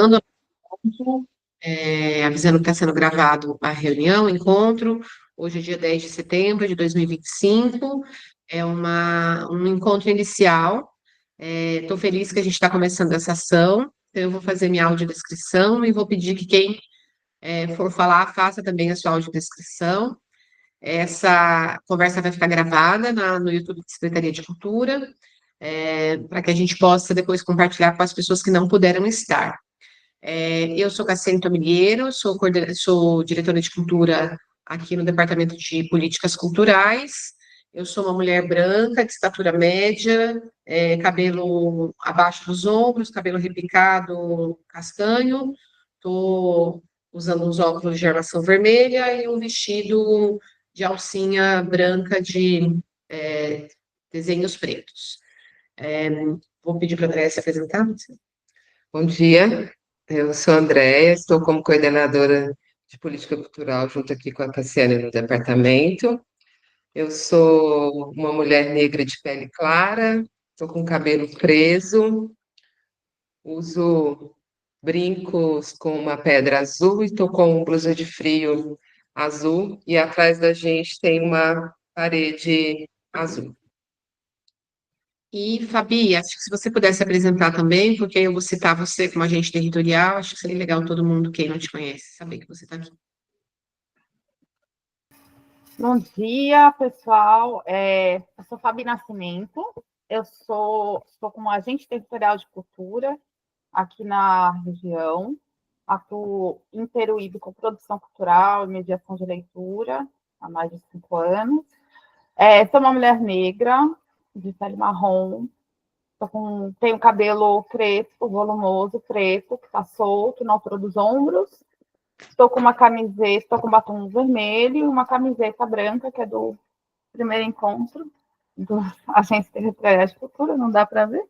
começando, avisando que está sendo gravado a reunião, o encontro. Hoje é dia 10 de setembro de 2025, é um encontro inicial. Estou feliz que a gente está começando essa ação, então eu vou fazer minha audiodescrição e vou pedir que quem for falar, faça também a sua audiodescrição. Essa conversa vai ficar gravada no YouTube da Secretaria de Cultura, para que a gente possa depois compartilhar com as pessoas que não puderam estar. Eu sou Cassiane Tomilheiro, sou diretora de cultura aqui no Departamento de Políticas Culturais. Eu sou uma mulher branca, de estatura média, cabelo abaixo dos ombros, cabelo repicado castanho. Estou usando uns óculos de armação vermelha e um vestido de alcinha branca de desenhos pretos. Vou pedir para a Andréia se apresentar. Bom dia, eu sou a Andréia, estou como coordenadora de política cultural junto aqui com a Cassiane no departamento. Eu sou uma mulher negra de pele clara, estou com cabelo preso, uso brincos com uma pedra azul e estou com blusa de frio azul e atrás da gente tem uma parede azul. E, Fabi, acho que se você pudesse apresentar também, porque eu vou citar você como agente territorial, acho que seria legal todo mundo, quem não te conhece, saber que você está aqui. Bom dia, pessoal. Eu sou Fabi Nascimento, eu sou como agente territorial de cultura aqui na região, atuo em Peruíbe com produção cultural e mediação de leitura há mais de 5 anos. Sou uma mulher negra, de pele marrom, tenho cabelo crespo, volumoso, preto, que está solto na altura dos ombros. Estou com uma camiseta, estou com batom vermelho e uma camiseta branca, que é do primeiro encontro do Agência Territorial de Cultura, não dá para ver.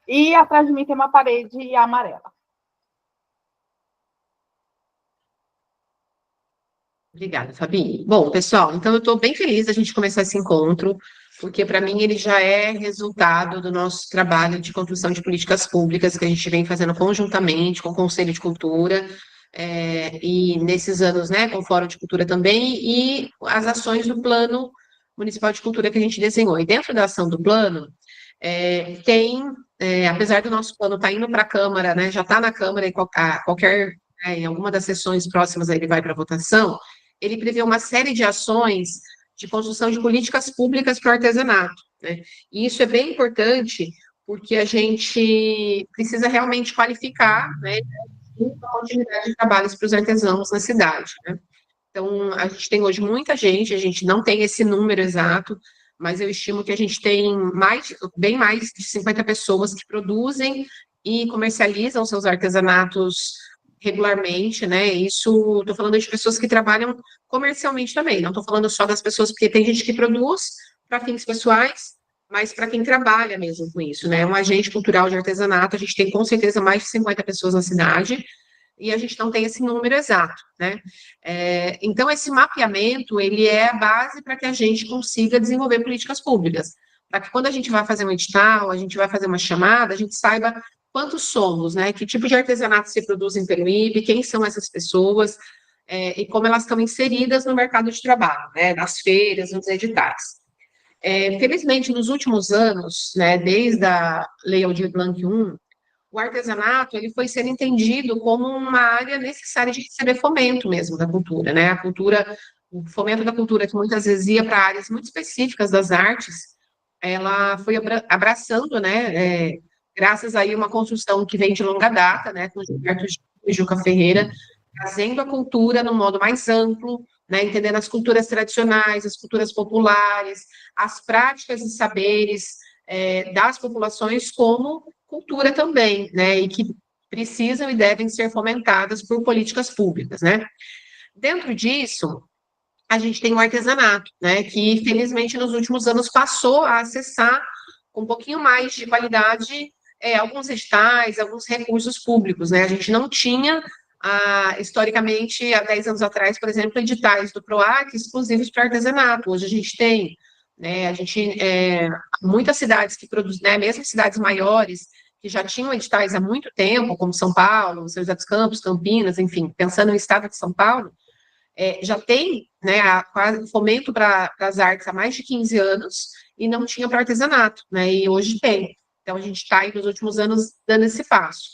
E atrás de mim tem uma parede amarela. Obrigada, Fabi. Bom, pessoal, então eu estou bem feliz da gente começar esse encontro, porque para mim ele já é resultado do nosso trabalho de construção de políticas públicas que a gente vem fazendo conjuntamente com o Conselho de Cultura, e nesses anos, né, com o Fórum de Cultura também, e as ações do Plano Municipal de Cultura que a gente desenhou. E dentro da ação do plano, apesar do nosso plano estar indo para a Câmara, né, já está na Câmara em alguma das sessões próximas aí ele vai para votação, ele prevê uma série de ações de construção de políticas públicas para o artesanato, né? E isso é bem importante, porque a gente precisa realmente qualificar, né, a continuidade de trabalhos para os artesãos na cidade, né? Então, a gente tem hoje muita gente, a gente não tem esse número exato, mas eu estimo que a gente tem bem mais de 50 pessoas que produzem e comercializam seus artesanatos regularmente, né? Isso, estou falando de pessoas que trabalham comercialmente também, não estou falando só das pessoas, porque tem gente que produz para fins pessoais, mas para quem trabalha mesmo com isso, né? Um agente cultural de artesanato, a gente tem com certeza mais de 50 pessoas na cidade, e a gente não tem esse número exato, né? Então, esse mapeamento, ele é a base para que a gente consiga desenvolver políticas públicas, para que quando a gente vai fazer um edital, a gente vai fazer uma chamada, a gente saiba quantos somos, né? Que tipo de artesanato se produz em Peruíbe, quem são essas pessoas, e como elas estão inseridas no mercado de trabalho, né? Nas feiras, nos editais. Felizmente, nos últimos anos, né, desde a Lei Aldir Blanc I, o artesanato ele foi sendo entendido como uma área necessária de receber fomento mesmo da cultura, né? A cultura, o fomento da cultura, que muitas vezes ia para áreas muito específicas das artes, ela foi abraçando, né? Graças aí a uma construção que vem de longa data, né? Com Gilberto e Juca Ferreira, trazendo a cultura no modo mais amplo, né? Entendendo as culturas tradicionais, as culturas populares, as práticas e saberes das populações como cultura também, né, e que precisam e devem ser fomentadas por políticas públicas, né. Dentro disso, a gente tem o artesanato, né, que felizmente nos últimos anos passou a acessar com um pouquinho mais de qualidade alguns editais, alguns recursos públicos, né, a gente não tinha, historicamente, há 10 anos atrás, por exemplo, editais do PROAC exclusivos para artesanato, hoje a gente tem, né, muitas cidades que produzem, né, mesmo cidades maiores, que já tinham editais há muito tempo, como São Paulo, São José dos Campos, Campinas, enfim, pensando no estado de São Paulo, já tem, né, quase fomento para as artes há mais de 15 anos e não tinha para artesanato, né, e hoje tem. Então, a gente está aí nos últimos anos dando esse passo.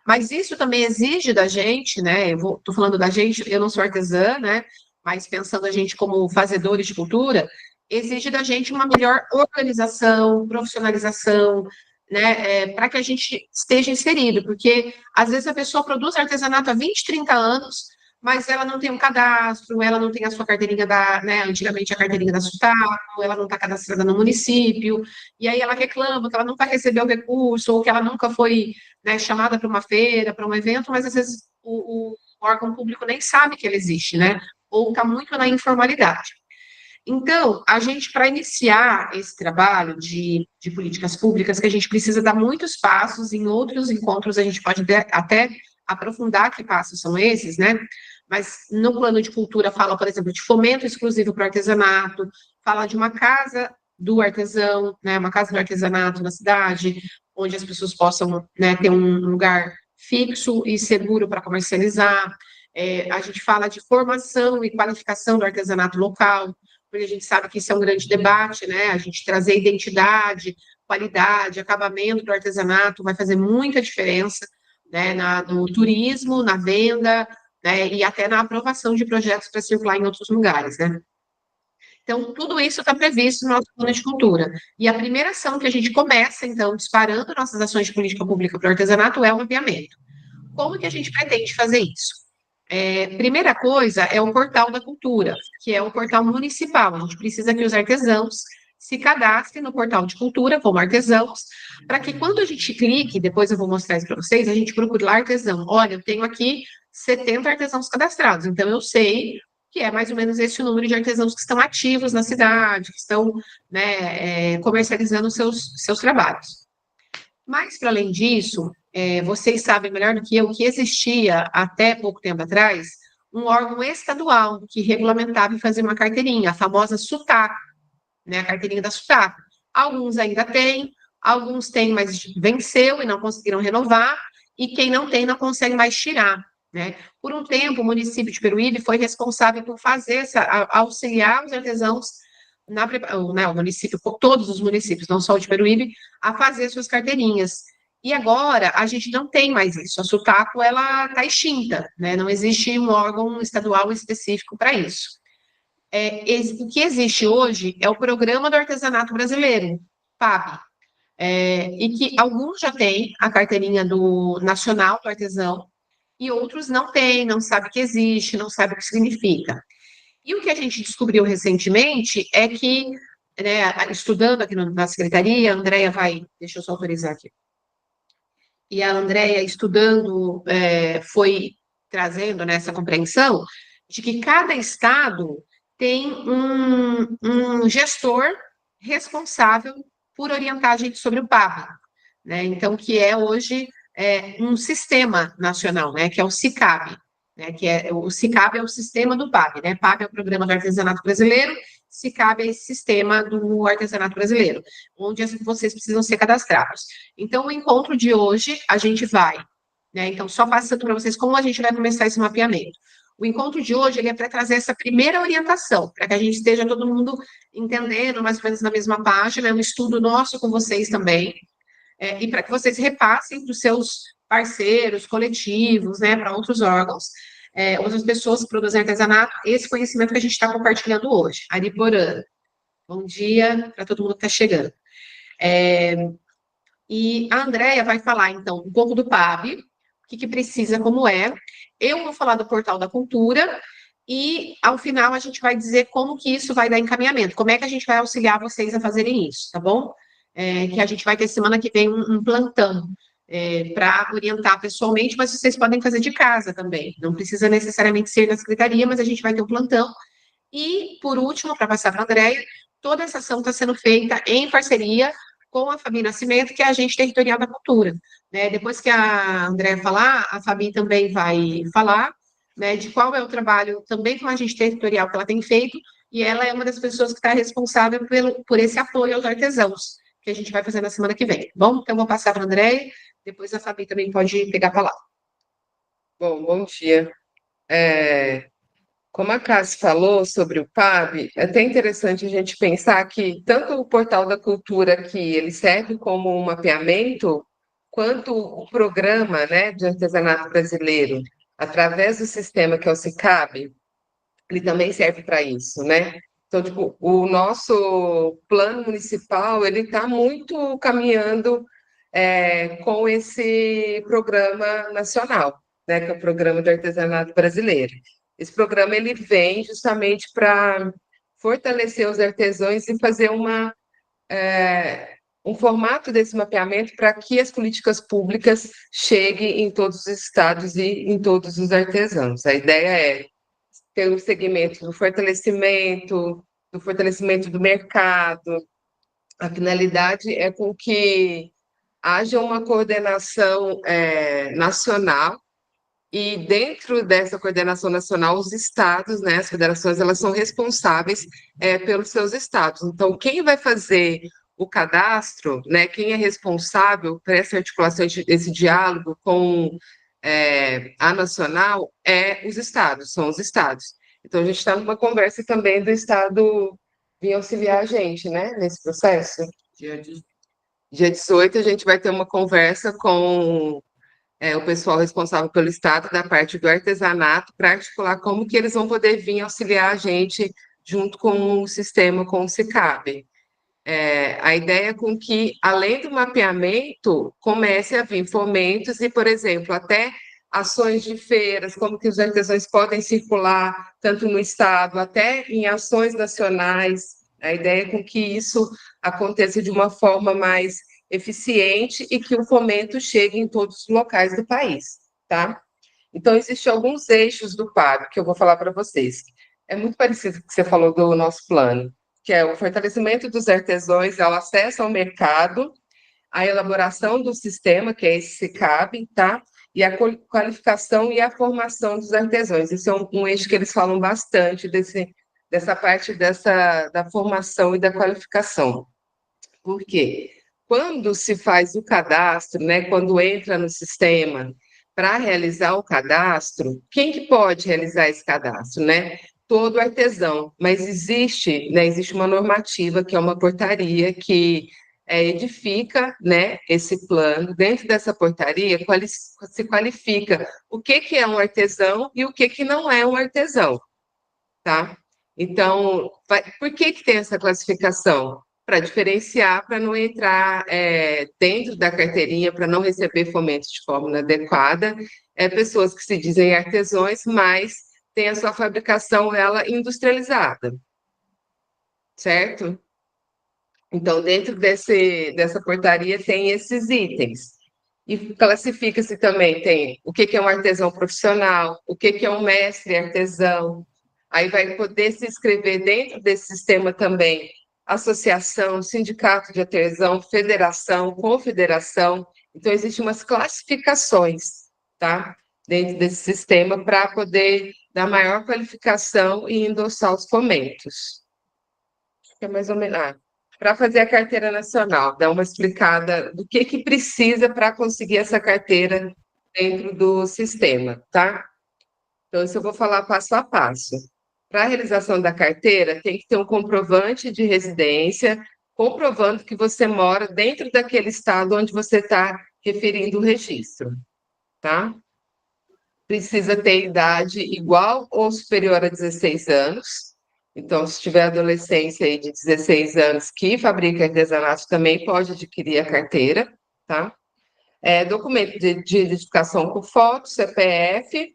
Mas isso também exige da gente, né, estou falando da gente, eu não sou artesã, né, mas pensando a gente como fazedores de cultura, exige da gente uma melhor organização, profissionalização, né, para que a gente esteja inserido, porque às vezes a pessoa produz artesanato há 20, 30 anos, mas ela não tem um cadastro, ela não tem a sua carteirinha né, antigamente a carteirinha da SUTACO, ela não está cadastrada no município, e aí ela reclama que ela não vai receber o recurso, ou que ela nunca foi, né, chamada para uma feira, para um evento, mas às vezes o órgão público nem sabe que ele existe, né, ou está muito na informalidade. Então, a gente, para iniciar esse trabalho de políticas públicas, que a gente precisa dar muitos passos, em outros encontros a gente pode até aprofundar que passos são esses, né? Mas no plano de cultura fala, por exemplo, de fomento exclusivo para o artesanato, fala de uma casa do artesão, né? Uma casa do artesanato na cidade, onde as pessoas possam, né, ter um lugar fixo e seguro para comercializar. A gente fala de formação e qualificação do artesanato local, porque a gente sabe que isso é um grande debate, né? A gente trazer identidade, qualidade, acabamento do artesanato vai fazer muita diferença, né? No turismo, na venda, né? E até na aprovação de projetos para circular em outros lugares, né? Então, tudo isso está previsto no nosso plano de cultura. E a primeira ação que a gente começa, então, disparando nossas ações de política pública para o artesanato é o mapeamento. Como que a gente pretende fazer isso? Primeira coisa é o portal da cultura, que é o portal municipal. A gente precisa que os artesãos se cadastrem no portal de cultura como artesãos, para que quando a gente clique, depois eu vou mostrar isso para vocês, a gente procure lá artesão. Olha, eu tenho aqui 70 artesãos cadastrados, então eu sei que é mais ou menos esse o número de artesãos que estão ativos na cidade, que estão, né, comercializando seus trabalhos. Mas, para além disso, vocês sabem melhor do que eu que existia, até pouco tempo atrás, um órgão estadual que regulamentava e fazia uma carteirinha, a famosa SUTACO, né, a carteirinha da SUTACO. Alguns ainda têm, alguns têm, mas venceu e não conseguiram renovar, e quem não tem não consegue mais tirar, né? Por um tempo, o município de Peruíbe foi responsável por fazer auxiliar os artesãos o município, todos os municípios, não só o de Peruíbe, a fazer suas carteirinhas. E agora a gente não tem mais isso. A SUTACO ela está extinta, né? Não existe um órgão estadual específico para isso. O que existe hoje é o Programa do Artesanato Brasileiro, PAB, e que alguns já têm a carteirinha do Nacional do Artesão e outros não têm, não sabem que existe, não sabem o que significa. E o que a gente descobriu recentemente é que, né, estudando aqui na secretaria, a Andrea deixa eu só autorizar aqui, e a Andrea estudando foi trazendo nessa compreensão de que cada estado tem um gestor responsável por orientar a gente sobre o PAB, né? Então, que é hoje um sistema nacional, né, que é o SICAB, né, o SICAB é o sistema do PAB, né? PAB é o Programa do Artesanato Brasileiro, SICAB é esse sistema do artesanato brasileiro, onde vocês precisam ser cadastrados. Então, o encontro de hoje, a gente vai, né? Então, só passando para vocês como a gente vai começar esse mapeamento. O encontro de hoje, ele é para trazer essa primeira orientação, para que a gente esteja todo mundo entendendo, mais ou menos na mesma página, é um estudo nosso com vocês também, e para que vocês repassem para os seus parceiros, coletivos, né, para outros órgãos, outras pessoas que produzem artesanato, esse conhecimento que a gente está compartilhando hoje. Ariporã, bom dia para todo mundo que está chegando. E a Andrea vai falar, então, um pouco do PAB, o que precisa, como é. Eu vou falar do Portal da Cultura, e, ao final, a gente vai dizer como que isso vai dar encaminhamento, como é que a gente vai auxiliar vocês a fazerem isso, tá bom? Que a gente vai ter semana que vem um plantão para orientar pessoalmente, mas vocês podem fazer de casa também, não precisa necessariamente ser na secretaria, mas a gente vai ter um plantão. E, por último, para passar para a Andrea, toda essa ação está sendo feita em parceria com a Fabi Nascimento, que é a agente territorial da cultura, né? Depois que a Andrea falar, a Fabi também vai falar, né, de qual é o trabalho também com a agente territorial que ela tem feito, e ela é uma das pessoas que está responsável por esse apoio aos artesãos, que a gente vai fazer na semana que vem, tá bom? Então, vou passar para a Andrea, Depois a Fabi também pode pegar a palavra. Bom dia. Como a Cassi falou sobre o PAB, é até interessante a gente pensar que tanto o Portal da Cultura aqui, ele serve como um mapeamento, quanto o programa, né, de artesanato brasileiro, através do sistema que é o SICAB, ele também serve para isso, né? Então, tipo, o nosso plano municipal, ele está muito caminhando com esse programa nacional, né, que é o Programa de Artesanato Brasileiro. Esse programa, ele vem justamente para fortalecer os artesãos e fazer um formato desse mapeamento para que as políticas públicas cheguem em todos os estados e em todos os artesãos. A ideia é ter um segmento do fortalecimento do mercado. A finalidade é com que haja uma coordenação nacional e dentro dessa coordenação nacional, os estados, né, as federações, elas são responsáveis pelos seus estados. Então, quem vai fazer o cadastro, né, quem é responsável por essa articulação, esse diálogo com a nacional, os estados, são os estados. Então, a gente está numa conversa também do estado vir auxiliar a gente, né, nesse processo. Dia 18, a gente vai ter uma conversa com o pessoal responsável pelo Estado, da parte do artesanato, para articular como que eles vão poder vir auxiliar a gente junto com o sistema, com o SICAB. A ideia é com que, além do mapeamento, comece a vir fomentos e, por exemplo, até ações de feiras, como que os artesãos podem circular, tanto no Estado, até em ações nacionais. A ideia é com que isso aconteça de uma forma mais eficiente e que o fomento chegue em todos os locais do país, tá? Então, existem alguns eixos do PAB que eu vou falar para vocês. É muito parecido com o que você falou do nosso plano, que é o fortalecimento dos artesãos, o acesso ao mercado, a elaboração do sistema, que é esse SICAB, tá? E a qualificação e a formação dos artesãos. Isso é um eixo que eles falam bastante dessa parte da formação e da qualificação. Por quê? Quando se faz o cadastro, né, quando entra no sistema para realizar o cadastro, quem que pode realizar esse cadastro, né? Todo artesão, mas existe uma normativa que é uma portaria que edifica, né, esse plano. Dentro dessa portaria se qualifica o que é um artesão e o que não é um artesão, tá? Então, por que tem essa classificação? Para diferenciar, para não entrar dentro da carteirinha, para não receber fomento de forma inadequada, pessoas que se dizem artesãos, mas têm a sua fabricação ela industrializada, certo? Então, dentro dessa portaria tem esses itens. E classifica-se também, tem o que é um artesão profissional, o que é um mestre artesão. Aí vai poder se inscrever dentro desse sistema também associação, sindicato de artesão, federação, confederação. Então, existem umas classificações, tá? Dentro desse sistema para poder dar maior qualificação e endossar os fomentos. Acho que é mais ou menos. Para fazer a carteira nacional, dar uma explicada do que precisa para conseguir essa carteira dentro do sistema, tá? Então, isso eu vou falar passo a passo. Para a realização da carteira, tem que ter um comprovante de residência, comprovando que você mora dentro daquele estado onde você está referindo o registro, tá? Precisa ter idade igual ou superior a 16 anos. Então, se tiver adolescência aí de 16 anos que fabrica artesanato, também pode adquirir a carteira, tá? Documento de identificação com foto, CPF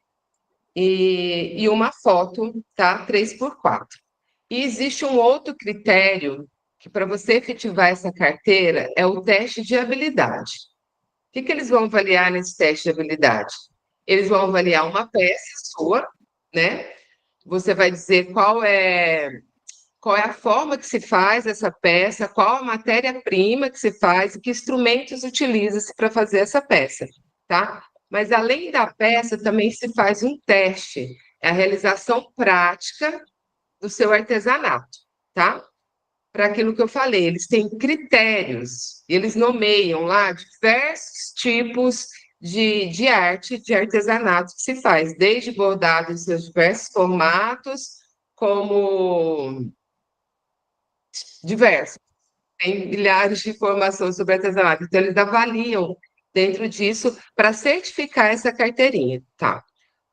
e uma foto, tá? 3x4. E existe um outro critério que, para você efetivar essa carteira, é o teste de habilidade. O que eles vão avaliar nesse teste de habilidade? Eles vão avaliar uma peça sua, né? Você vai dizer qual é a forma que se faz essa peça, qual a matéria-prima que se faz e que instrumentos utiliza-se para fazer essa peça, tá? Mas além da peça, também se faz um teste, é a realização prática do seu artesanato, tá? para aquilo que eu falei, eles têm critérios, eles nomeiam lá diversos tipos de arte, de artesanato que se faz, desde bordado em seus diversos formatos, como diversos. Tem milhares de informações sobre artesanato. Então, eles avaliam dentro disso para certificar essa carteirinha. Tá.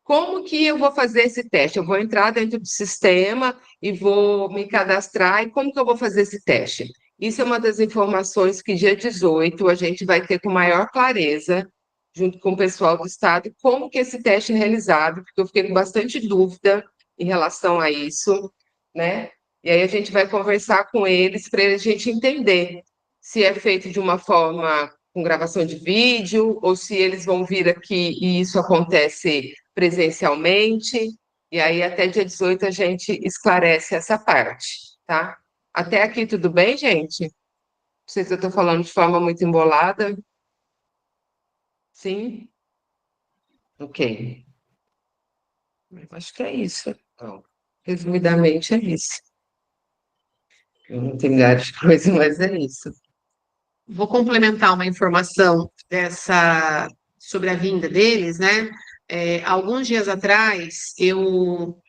Como que eu vou fazer esse teste? Eu vou entrar dentro do sistema e vou me cadastrar. E como que eu vou fazer esse teste? Isso é uma das informações que dia 18 a gente vai ter com maior clareza, junto com o pessoal do Estado, como que esse teste é realizado, porque eu fiquei com bastante dúvida em relação a isso, né? E aí a gente vai conversar com eles para a gente entender se é feito de uma forma com gravação de vídeo ou se eles vão vir aqui e isso acontece presencialmente. E aí até dia 18 a gente esclarece essa parte, tá? Até aqui tudo bem, gente? Não sei se eu estou falando de forma muito embolada. Sim? Ok. Eu acho que é isso. Então, resumidamente é isso. Eu não tenho milhares de coisas, mas é isso. Vou complementar uma informação sobre a vinda deles, né? Alguns dias atrás,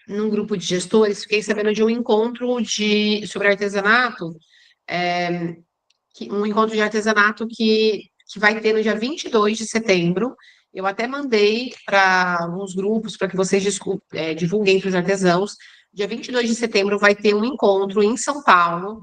num grupo de gestores, fiquei sabendo de um encontro sobre artesanato, um encontro de artesanato que vai ter no dia 22 de setembro. Eu até mandei para alguns grupos para que vocês divulguem para os artesãos. Dia 22 de setembro vai ter um encontro em São Paulo.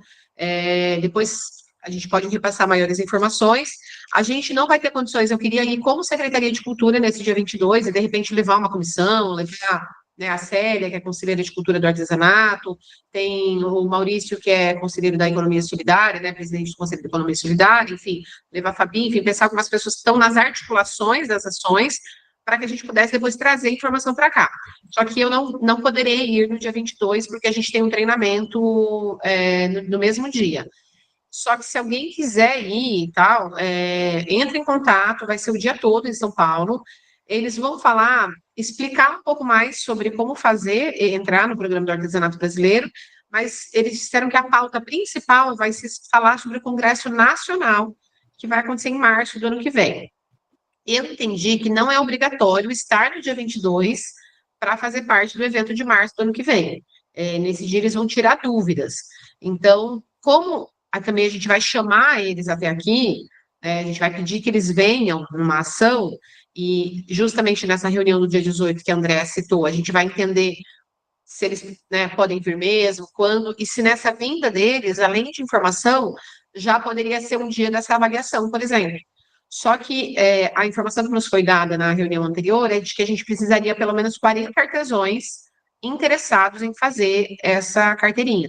Depois a gente pode repassar maiores informações. A gente não vai ter condições, eu queria ir como Secretaria de Cultura nesse dia 22 e, de repente, levar uma comissão, levar, né, a Célia, que é conselheira de Cultura do Artesanato, tem o Maurício, que é conselheiro da Economia Solidária, né, presidente do Conselho da Economia Solidária, enfim, levar a Fabi, enfim, pensar algumas pessoas que estão nas articulações das ações, para que a gente pudesse depois trazer informação para cá. Só que eu não poderei ir no dia 22, porque a gente tem um treinamento no mesmo dia. Só que se alguém quiser ir e tal, entre em contato, vai ser o dia todo em São Paulo. Eles vão explicar um pouco mais sobre como fazer, entrar no programa do artesanato brasileiro, mas eles disseram que a pauta principal vai se falar sobre o Congresso Nacional, que vai acontecer em março do ano que vem. Eu entendi que não é obrigatório estar no dia 22 para fazer parte do evento de março do ano que vem. Nesse dia eles vão tirar dúvidas. Então, como também a gente vai chamar eles até aqui, a gente vai pedir que eles venham numa ação, e justamente nessa reunião do dia 18 que a Andréa citou, a gente vai entender se eles, né, podem vir mesmo, quando, e se nessa vinda deles, além de informação, já poderia ser um dia dessa avaliação, por exemplo. Só que a informação que nos foi dada na reunião anterior é de que a gente precisaria pelo menos 40 artesãos interessados em fazer essa carteirinha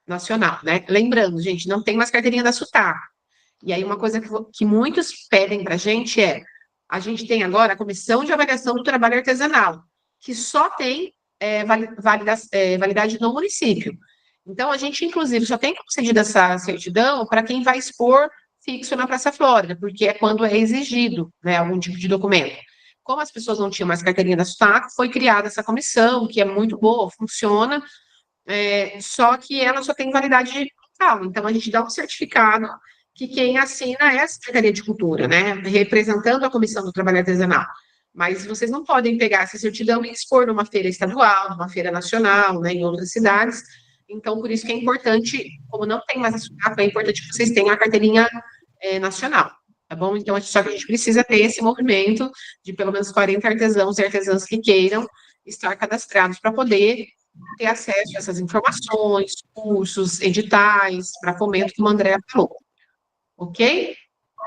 nacional, né? Lembrando, gente, não tem mais carteirinha da SUTAR. E aí uma coisa que muitos pedem para a gente tem agora a Comissão de Avaliação do Trabalho Artesanal, que só tem validade no município. Então, a gente, inclusive, só tem concedido essa certidão para quem vai expor fixo na Praça Flórida, porque é quando é exigido, né, algum tipo de documento. Como as pessoas não tinham mais carteirinha da SUTAC, foi criada essa comissão, que é muito boa, funciona, só que ela só tem validade digital. Então, a gente dá um certificado que quem assina é a Secretaria de Cultura, né, representando a Comissão do Trabalho Artesanal. Mas vocês não podem pegar essa certidão e expor numa feira estadual, numa feira nacional, né, em outras cidades. Então, por isso que é importante, como não tem mais a SUTAC, é importante que vocês tenham a carteirinha nacional, tá bom? Então, só que a gente precisa ter esse movimento de pelo menos 40 artesãos e artesãs que queiram estar cadastrados para poder ter acesso a essas informações, cursos, editais, para fomento, como a Andrea falou. Ok?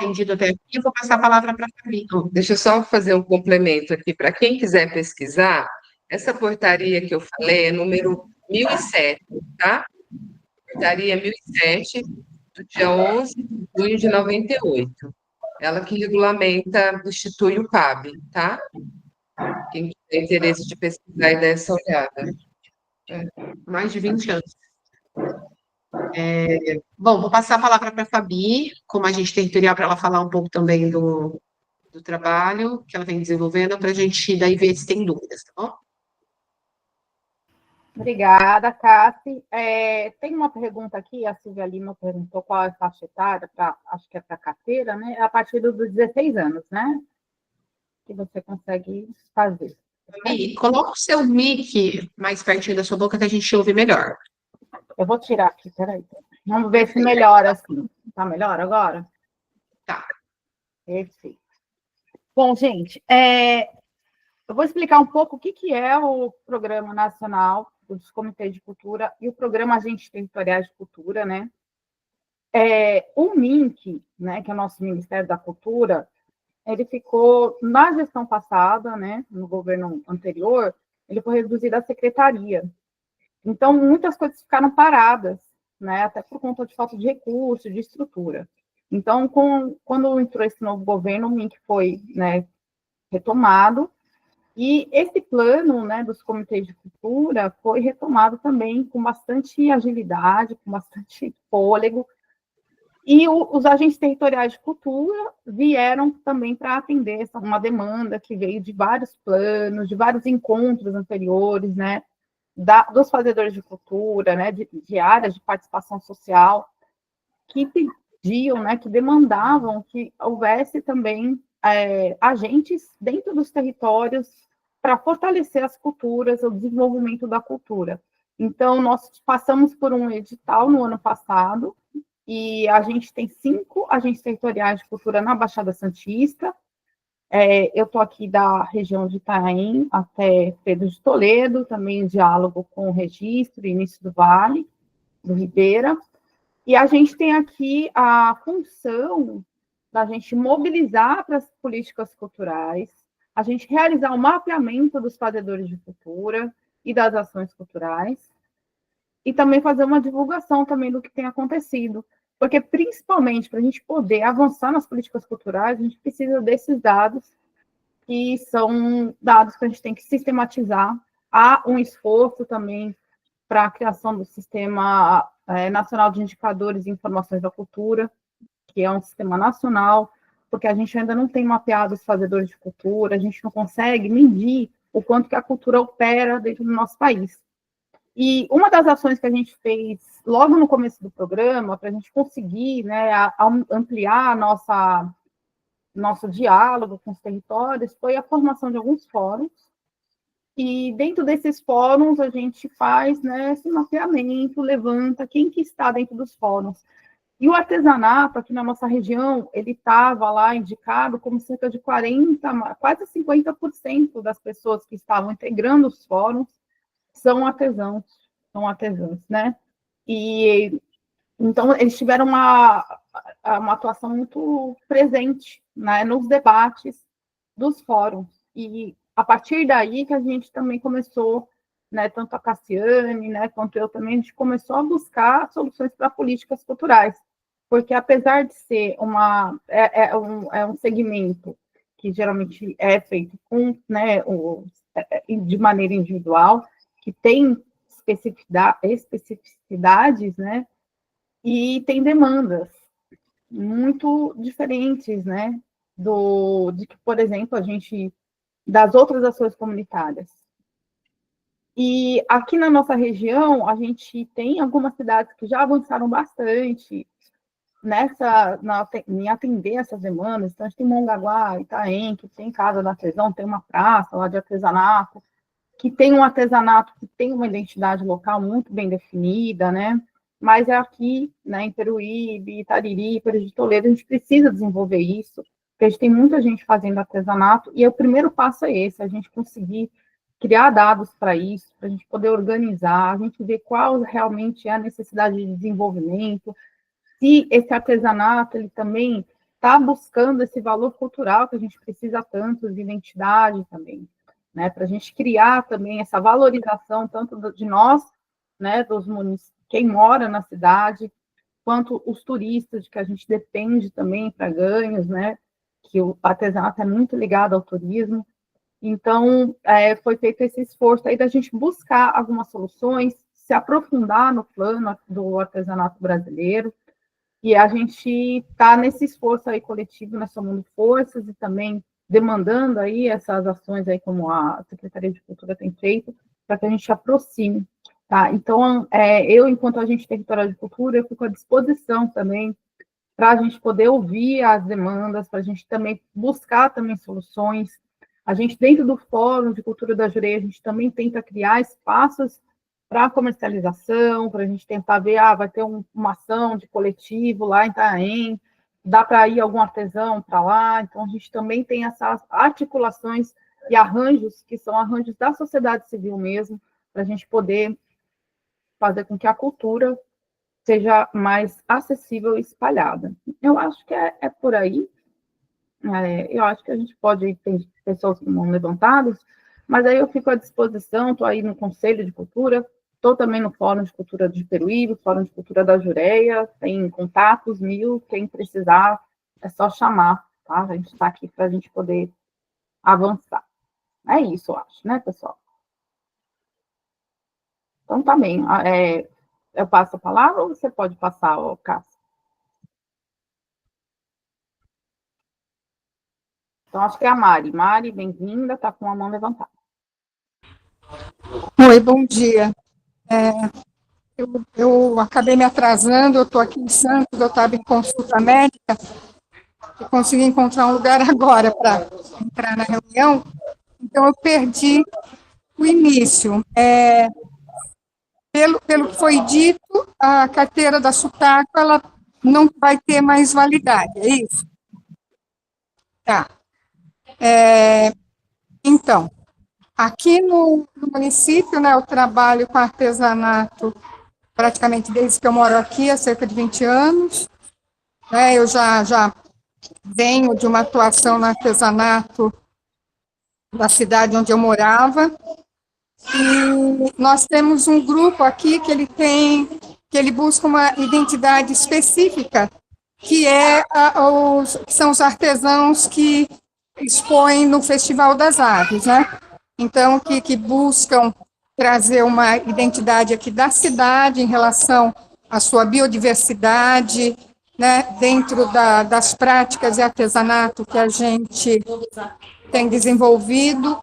Entendido até aqui, eu vou passar a palavra para a Fabi. Deixa eu só fazer um complemento aqui. Para quem quiser pesquisar, essa portaria que eu falei é número 1007, tá? Portaria 1007, do dia 11 de junho de 98. Ela que regulamenta, institui o CAB, tá? Quem tem interesse de pesquisar e dar essa olhada. Mais de 20 anos. Bom, vou passar a palavra para a Fabi, como agente territorial, para ela falar um pouco também do trabalho que ela vem desenvolvendo, para a gente daí ver se tem dúvidas, tá bom? Obrigada, Cassi. Tem uma pergunta aqui, a Silvia Lima perguntou qual é a faixa etária, acho que é para carteira, né? A partir dos 16 anos, né? Que você consegue fazer. E coloca o seu mic mais pertinho da sua boca que a gente ouve melhor. Eu vou tirar aqui, peraí. Vamos ver se melhora assim. Tá melhor agora? Tá. Perfeito. Bom, gente, eu vou explicar um pouco o que é o Programa Nacional dos Comitês de Cultura e o Programa Agentes Territoriais de Cultura, né? O MINC, né, que é o nosso Ministério da Cultura, ele ficou, na gestão passada, né, no governo anterior, ele foi reduzido à secretaria. Então, muitas coisas ficaram paradas, né, até por conta de falta de recursos, de estrutura. Então, quando entrou esse novo governo, o MINC foi, né, retomado, e esse plano, né, dos comitês de cultura foi retomado também com bastante agilidade, com bastante fôlego, e os agentes territoriais de cultura vieram também para atender uma demanda que veio de vários planos, de vários encontros anteriores, né, dos fazedores de cultura, né, de áreas de participação social, que pediam, né, que demandavam que houvesse também agentes dentro dos territórios para fortalecer as culturas, o desenvolvimento da cultura. Então, nós passamos por um edital no ano passado, e a gente tem 5 agentes territoriais de cultura na Baixada Santista. Eu estou aqui da região de Itaém até Pedro de Toledo, também em diálogo com o Registro, Início do Vale, do Ribeira. E a gente tem aqui a função da gente mobilizar para as políticas culturais, a gente realizar o mapeamento dos fazedores de cultura e das ações culturais, e também fazer uma divulgação também do que tem acontecido. Porque, principalmente, para a gente poder avançar nas políticas culturais, a gente precisa desses dados, que são dados que a gente tem que sistematizar. Há um esforço também para a criação do Sistema Nacional de Indicadores e Informações da Cultura, que é um sistema nacional, porque a gente ainda não tem mapeado os fazedores de cultura, a gente não consegue medir o quanto que a cultura opera dentro do nosso país. E uma das ações que a gente fez logo no começo do programa, para a gente conseguir, né, ampliar nosso diálogo com os territórios, foi a formação de alguns fóruns. E dentro desses fóruns a gente faz, né, esse mapeamento, levanta quem que está dentro dos fóruns. E o artesanato, aqui na nossa região, ele estava lá indicado como cerca de 40%, quase 50% das pessoas que estavam integrando os fóruns são artesãos, né? E então eles tiveram uma atuação muito presente, né, nos debates dos fóruns. E a partir daí que a gente também começou, né, tanto a Cassiane, né, quanto eu também, a gente começou a buscar soluções para políticas culturais, porque apesar de ser um segmento que geralmente é feito com, né, de maneira individual, que tem especificidades, né, e tem demandas muito diferentes, né, de que, por exemplo, das outras ações comunitárias. E aqui na nossa região, a gente tem algumas cidades que já avançaram bastante em atender essas demandas. Então, a gente tem Mongaguá, Itaém, que tem Casa do Artesão, tem uma praça lá de artesanato, que tem um artesanato que tem uma identidade local muito bem definida, né? Mas é aqui, né, em Peruíbe, Itariri, Pedro de Toledo, a gente precisa desenvolver isso, porque a gente tem muita gente fazendo artesanato, e o primeiro passo é esse, a gente conseguir criar dados para isso, para a gente poder organizar, a gente ver qual realmente é a necessidade de desenvolvimento, se esse artesanato, ele também está buscando esse valor cultural que a gente precisa tanto, de identidade também, né, para a gente criar também essa valorização, tanto de nós, né, dos municípios, quem mora na cidade, quanto os turistas, de que a gente depende também para ganhos, né, que o artesanato é muito ligado ao turismo. Então, foi feito esse esforço aí da gente buscar algumas soluções, se aprofundar no plano do artesanato brasileiro, e a gente está nesse esforço aí coletivo, nós somando forças e também demandando aí essas ações aí como a Secretaria de Cultura tem feito, para que a gente aproxime Tá? Então, eu, enquanto agente territorial de cultura, eu fico à disposição também para a gente poder ouvir as demandas, para a gente também buscar também soluções. A gente, dentro do Fórum de Cultura da Jureia, a gente também tenta criar espaços para comercialização, para a gente tentar ver, vai ter uma ação de coletivo lá em Itaém, dá para ir algum artesão para lá, então a gente também tem essas articulações e arranjos, que são arranjos da sociedade civil mesmo, para a gente poder fazer com que a cultura seja mais acessível e espalhada. Eu acho que é por aí. Eu acho que a gente pode ter pessoas com mão levantadas, mas aí eu fico à disposição, estou aí no Conselho de Cultura, estou também no Fórum de Cultura de Peruíbe, Fórum de Cultura da Jureia, tem contatos mil, quem precisar é só chamar, tá? A gente está aqui para a gente poder avançar. É isso, eu acho, né, pessoal? Então, tá bem. Eu passo a palavra ou você pode passar, Cássio? Então, acho que é a Mari. Mari, bem-vinda, está com a mão levantada. Oi, bom dia. Eu acabei me atrasando, eu estou aqui em Santos, eu estava em consulta médica, e consegui encontrar um lugar agora para entrar na reunião, então eu perdi o início. Pelo que foi dito, a carteira da Sutaco, ela não vai ter mais validade, é isso? Tá. Então, aqui no município, né, eu trabalho com artesanato praticamente desde que eu moro aqui, há cerca de 20 anos. Né, eu já venho de uma atuação no artesanato da cidade onde eu morava. E nós temos um grupo aqui que ele busca uma identidade específica, que são os artesãos que expõem no Festival das Aves, né? Então, que buscam trazer uma identidade aqui da cidade em relação à sua biodiversidade, né, dentro das práticas de artesanato que a gente tem desenvolvido,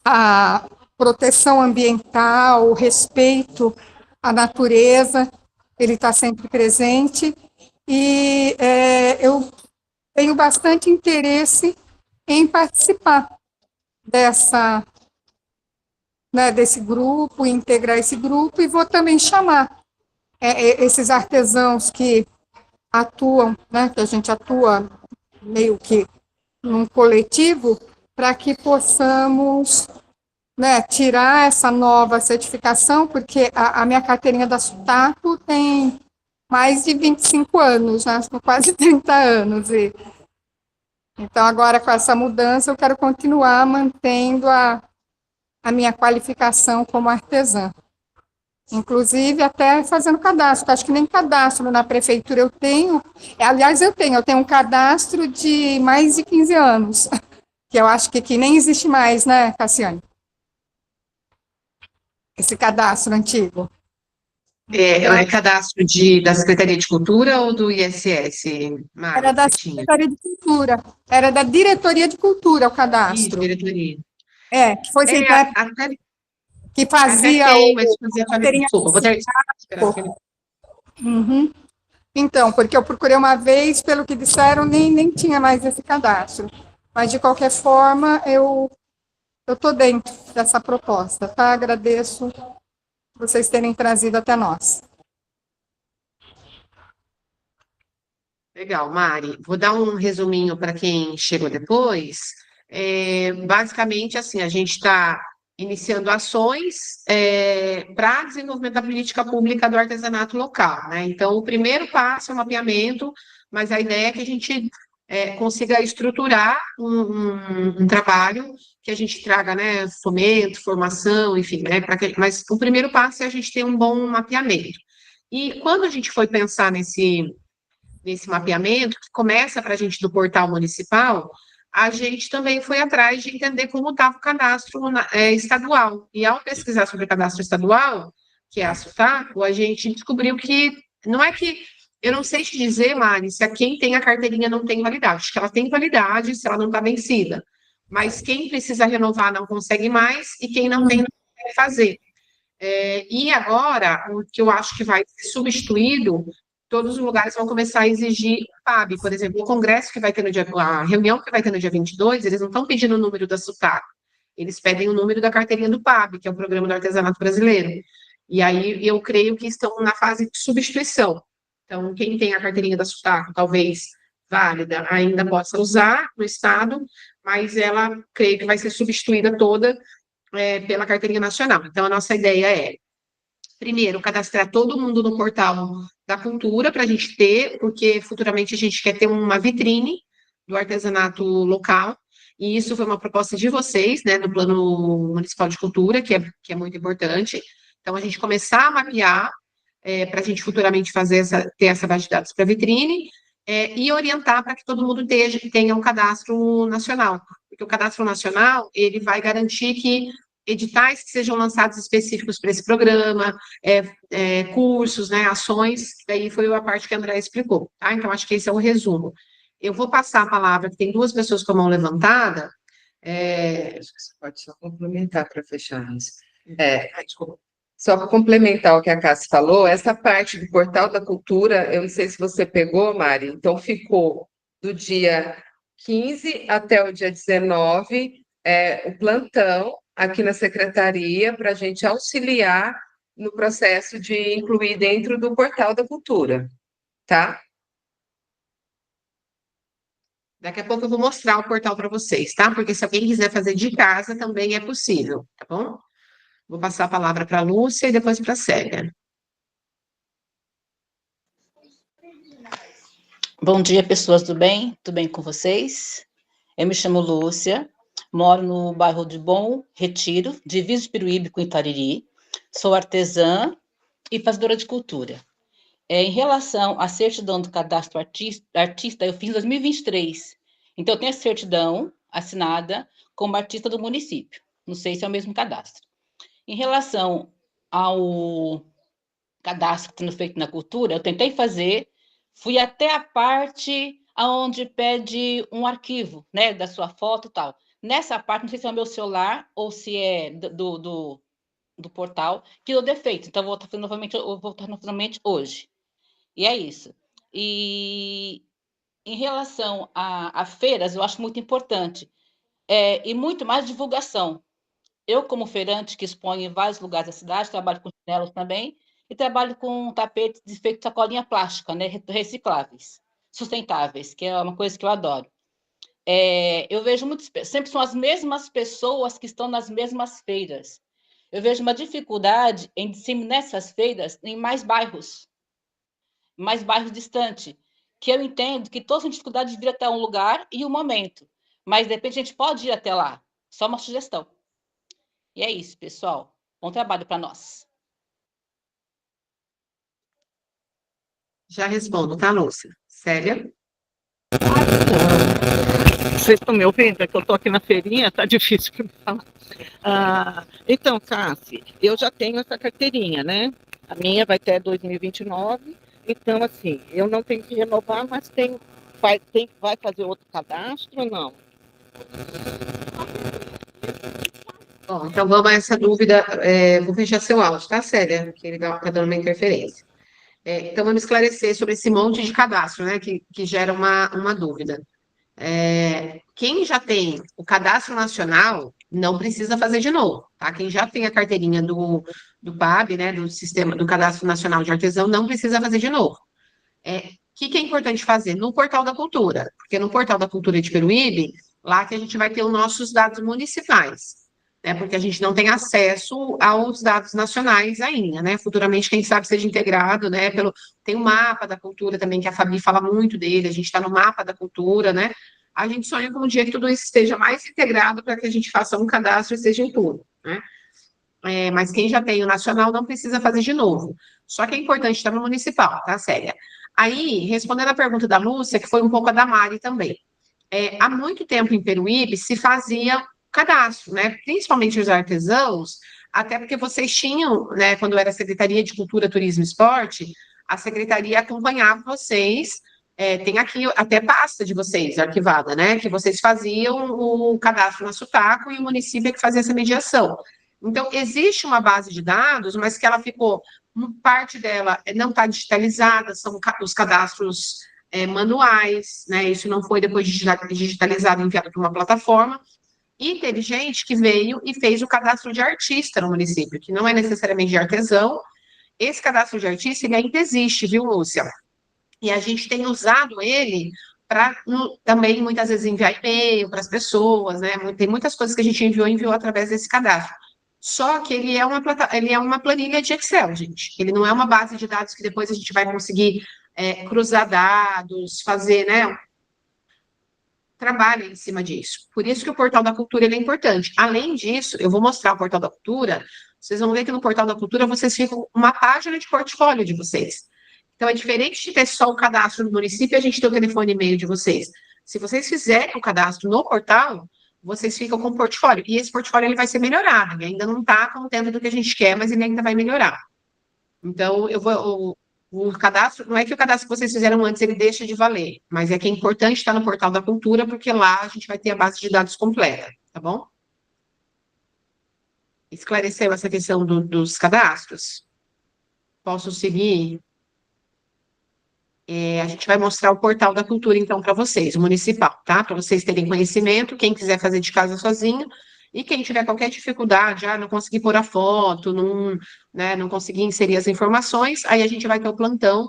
a proteção ambiental, o respeito à natureza, ele está sempre presente, e eu tenho bastante interesse em participar desse grupo, integrar esse grupo, e vou também chamar esses artesãos que atuam, né, que a gente atua meio que num coletivo, para que possamos, né, tirar essa nova certificação, porque a minha carteirinha da Sutaco tem mais de 25 anos, né, quase 30 anos, então agora com essa mudança eu quero continuar mantendo a minha qualificação como artesã. Inclusive, até fazendo cadastro. Acho que nem cadastro na prefeitura eu tenho. Aliás, eu tenho um cadastro de mais de 15 anos, que eu acho que nem existe mais, né, Cassiane? Esse cadastro antigo. É cadastro da Secretaria de Cultura ou do ISS, Mari? Era da Secretaria de Cultura. Era da Diretoria de Cultura o cadastro. Isso, diretoria. Que foi sempre até que fazia mas desculpa, vou ter que esperar. Uhum. Então, porque eu procurei uma vez, pelo que disseram, nem tinha mais esse cadastro. Mas, de qualquer forma, eu estou dentro dessa proposta, tá? Agradeço vocês terem trazido até nós. Legal, Mari. Vou dar um resuminho para quem chegou depois. Basicamente, assim, a gente está iniciando ações para desenvolvimento da política pública do artesanato local, né? Então, o primeiro passo é o mapeamento, mas a ideia é que a gente consiga estruturar um trabalho que a gente traga, né, fomento, formação, enfim, né, mas o primeiro passo é a gente ter um bom mapeamento. E quando a gente foi pensar nesse mapeamento, que começa para a gente do portal municipal, a gente também foi atrás de entender como estava o cadastro estadual. E ao pesquisar sobre o cadastro estadual, que é a Sutaco, a gente descobriu que não é que eu não sei te dizer, Mari, se quem tem a carteirinha não tem validade. Acho que ela tem validade se ela não está vencida. Mas quem precisa renovar não consegue mais e quem não tem não consegue fazer. E agora, o que eu acho que vai ser substituído, todos os lugares vão começar a exigir o PAB. Por exemplo, o congresso que vai ter no dia, a reunião que vai ter no dia 22, eles não estão pedindo o número da SUTAC, eles pedem o número da carteirinha do PAB, que é o Programa do Artesanato Brasileiro. E aí eu creio que estão na fase de substituição. Então, quem tem a carteirinha da SUTAC, talvez válida, ainda possa usar no Estado, mas ela creio que vai ser substituída toda pela carteirinha nacional. Então, a nossa ideia é, primeiro, cadastrar todo mundo no portal da cultura, para a gente ter, porque futuramente a gente quer ter uma vitrine do artesanato local, e isso foi uma proposta de vocês, né, do Plano Municipal de Cultura, que é muito importante. Então, a gente começar a mapear, para a gente futuramente ter essa base de dados para vitrine, e orientar para que todo mundo tenha um cadastro nacional, porque o cadastro nacional, ele vai garantir que editais que sejam lançados específicos para esse programa, cursos, né, ações, daí foi a parte que a André explicou, tá? Então, acho que esse é o resumo. Eu vou passar a palavra, que tem 2 pessoas com a mão levantada. Acho que você pode só complementar para fechar isso. Desculpa. Só para complementar o que a Cássia falou, essa parte do Portal da Cultura, eu não sei se você pegou, Mari, então ficou do dia 15 até o dia 19, o plantão aqui na Secretaria para a gente auxiliar no processo de incluir dentro do Portal da Cultura, tá? Daqui a pouco eu vou mostrar o portal para vocês, tá? Porque se alguém quiser fazer de casa, também é possível, tá bom? Vou passar a palavra para a Lúcia e depois para a Célia. Bom dia, pessoas do bem? Tudo bem com vocês? Eu me chamo Lúcia, moro no bairro de Bom Retiro, divisa de Peruíbe com Itariri, sou artesã e fazedora de cultura. Em relação à certidão do cadastro artista, eu fiz em 2023, então eu tenho a certidão assinada como artista do município, não sei se é o mesmo cadastro. Em relação ao cadastro que está feito na cultura, eu tentei fazer, fui até a parte onde pede um arquivo, né, da sua foto e tal. Nessa parte, não sei se é o meu celular ou se é do portal, que deu defeito. Então, eu vou estar novamente hoje. E é isso. E em relação a feiras, eu acho muito importante. E muito mais divulgação. Eu, como feirante, que expõe em vários lugares da cidade, trabalho com chinelos também, e trabalho com tapetes de feito de sacolinha plástica, né, recicláveis, sustentáveis, que é uma coisa que eu adoro. Eu vejo sempre são as mesmas pessoas que estão nas mesmas feiras. Eu vejo uma dificuldade em disseminar essas feiras em mais bairros distantes, que eu entendo que todos têm dificuldade de vir até um lugar e um momento, mas de repente a gente pode ir até lá, só uma sugestão. E é isso, pessoal. Bom trabalho para nós. Já respondo, tá, Lúcia? Célia? Vocês estão me ouvindo? É que eu estou aqui na feirinha, tá difícil para me falar. Então, Cássia, eu já tenho essa carteirinha, né? A minha vai até 2029. Então, assim, eu não tenho que renovar, mas vai fazer outro cadastro ou não? Bom, então vamos a essa dúvida. Vou fechar seu áudio, tá, Célia? Porque ele está dando uma interferência. Então, vamos esclarecer sobre esse monte de cadastro, né, que gera uma dúvida. Quem já tem o cadastro nacional não precisa fazer de novo, tá? Quem já tem a carteirinha do PAB, né, do Sistema do Cadastro Nacional de Artesão, não precisa fazer de novo. O que é importante fazer? No Portal da Cultura, porque no Portal da Cultura de Peruíbe, lá que a gente vai ter os nossos dados municipais, né, porque a gente não tem acesso aos dados nacionais ainda, né? Futuramente, quem sabe seja integrado, né? Tem o mapa da cultura também, que a Fabi fala muito dele, a gente está no mapa da cultura, né? A gente sonha com um dia que tudo isso esteja mais integrado para que a gente faça um cadastro e esteja em tudo, né? Mas quem já tem o nacional não precisa fazer de novo. Só que é importante estar no municipal, tá, Célia? Aí, respondendo a pergunta da Lúcia, que foi um pouco a da Mari também. Há muito tempo em Peruíbe se fazia cadastro, né? Principalmente os artesãos, até porque vocês tinham, né, quando era Secretaria de Cultura, Turismo e Esporte, a secretaria acompanhava vocês, tem aqui até pasta de vocês arquivada, né? Que vocês faziam o cadastro na SUTACO e o município é que fazia essa mediação. Então, existe uma base de dados, mas que ela ficou, parte dela não está digitalizada, são os cadastros manuais, né? Isso não foi depois digitalizado e enviado para uma plataforma. E teve gente que veio e fez o cadastro de artista no município, que não é necessariamente de artesão. Esse cadastro de artista, ele ainda existe, viu, Lúcia? E a gente tem usado ele para também, muitas vezes, enviar e-mail para as pessoas, né? Tem muitas coisas que a gente enviou através desse cadastro. Só que ele é uma planilha de Excel, gente. Ele não é uma base de dados que depois a gente vai conseguir cruzar dados, fazer, né? Trabalha em cima disso. Por isso que o Portal da Cultura ele é importante. Além disso, eu vou mostrar o Portal da Cultura. Vocês vão ver que no Portal da Cultura vocês ficam uma página de portfólio de vocês. Então, é diferente de ter só o cadastro do município e a gente ter o telefone e e-mail de vocês. Se vocês fizerem o cadastro no portal, vocês ficam com o portfólio. E esse portfólio ele vai ser melhorado. Ele ainda não está contendo do que a gente quer, mas ele ainda vai melhorar. Então, o cadastro, não é que o cadastro que vocês fizeram antes ele deixa de valer, mas é que é importante estar no Portal da Cultura, porque lá a gente vai ter a base de dados completa, tá bom? Esclareceu essa questão dos cadastros? Posso seguir? A gente vai mostrar o Portal da Cultura, então, para vocês, o municipal, tá? Para vocês terem conhecimento, quem quiser fazer de casa sozinho, e quem tiver qualquer dificuldade, não conseguir pôr a foto, não conseguir inserir as informações, aí a gente vai ter o plantão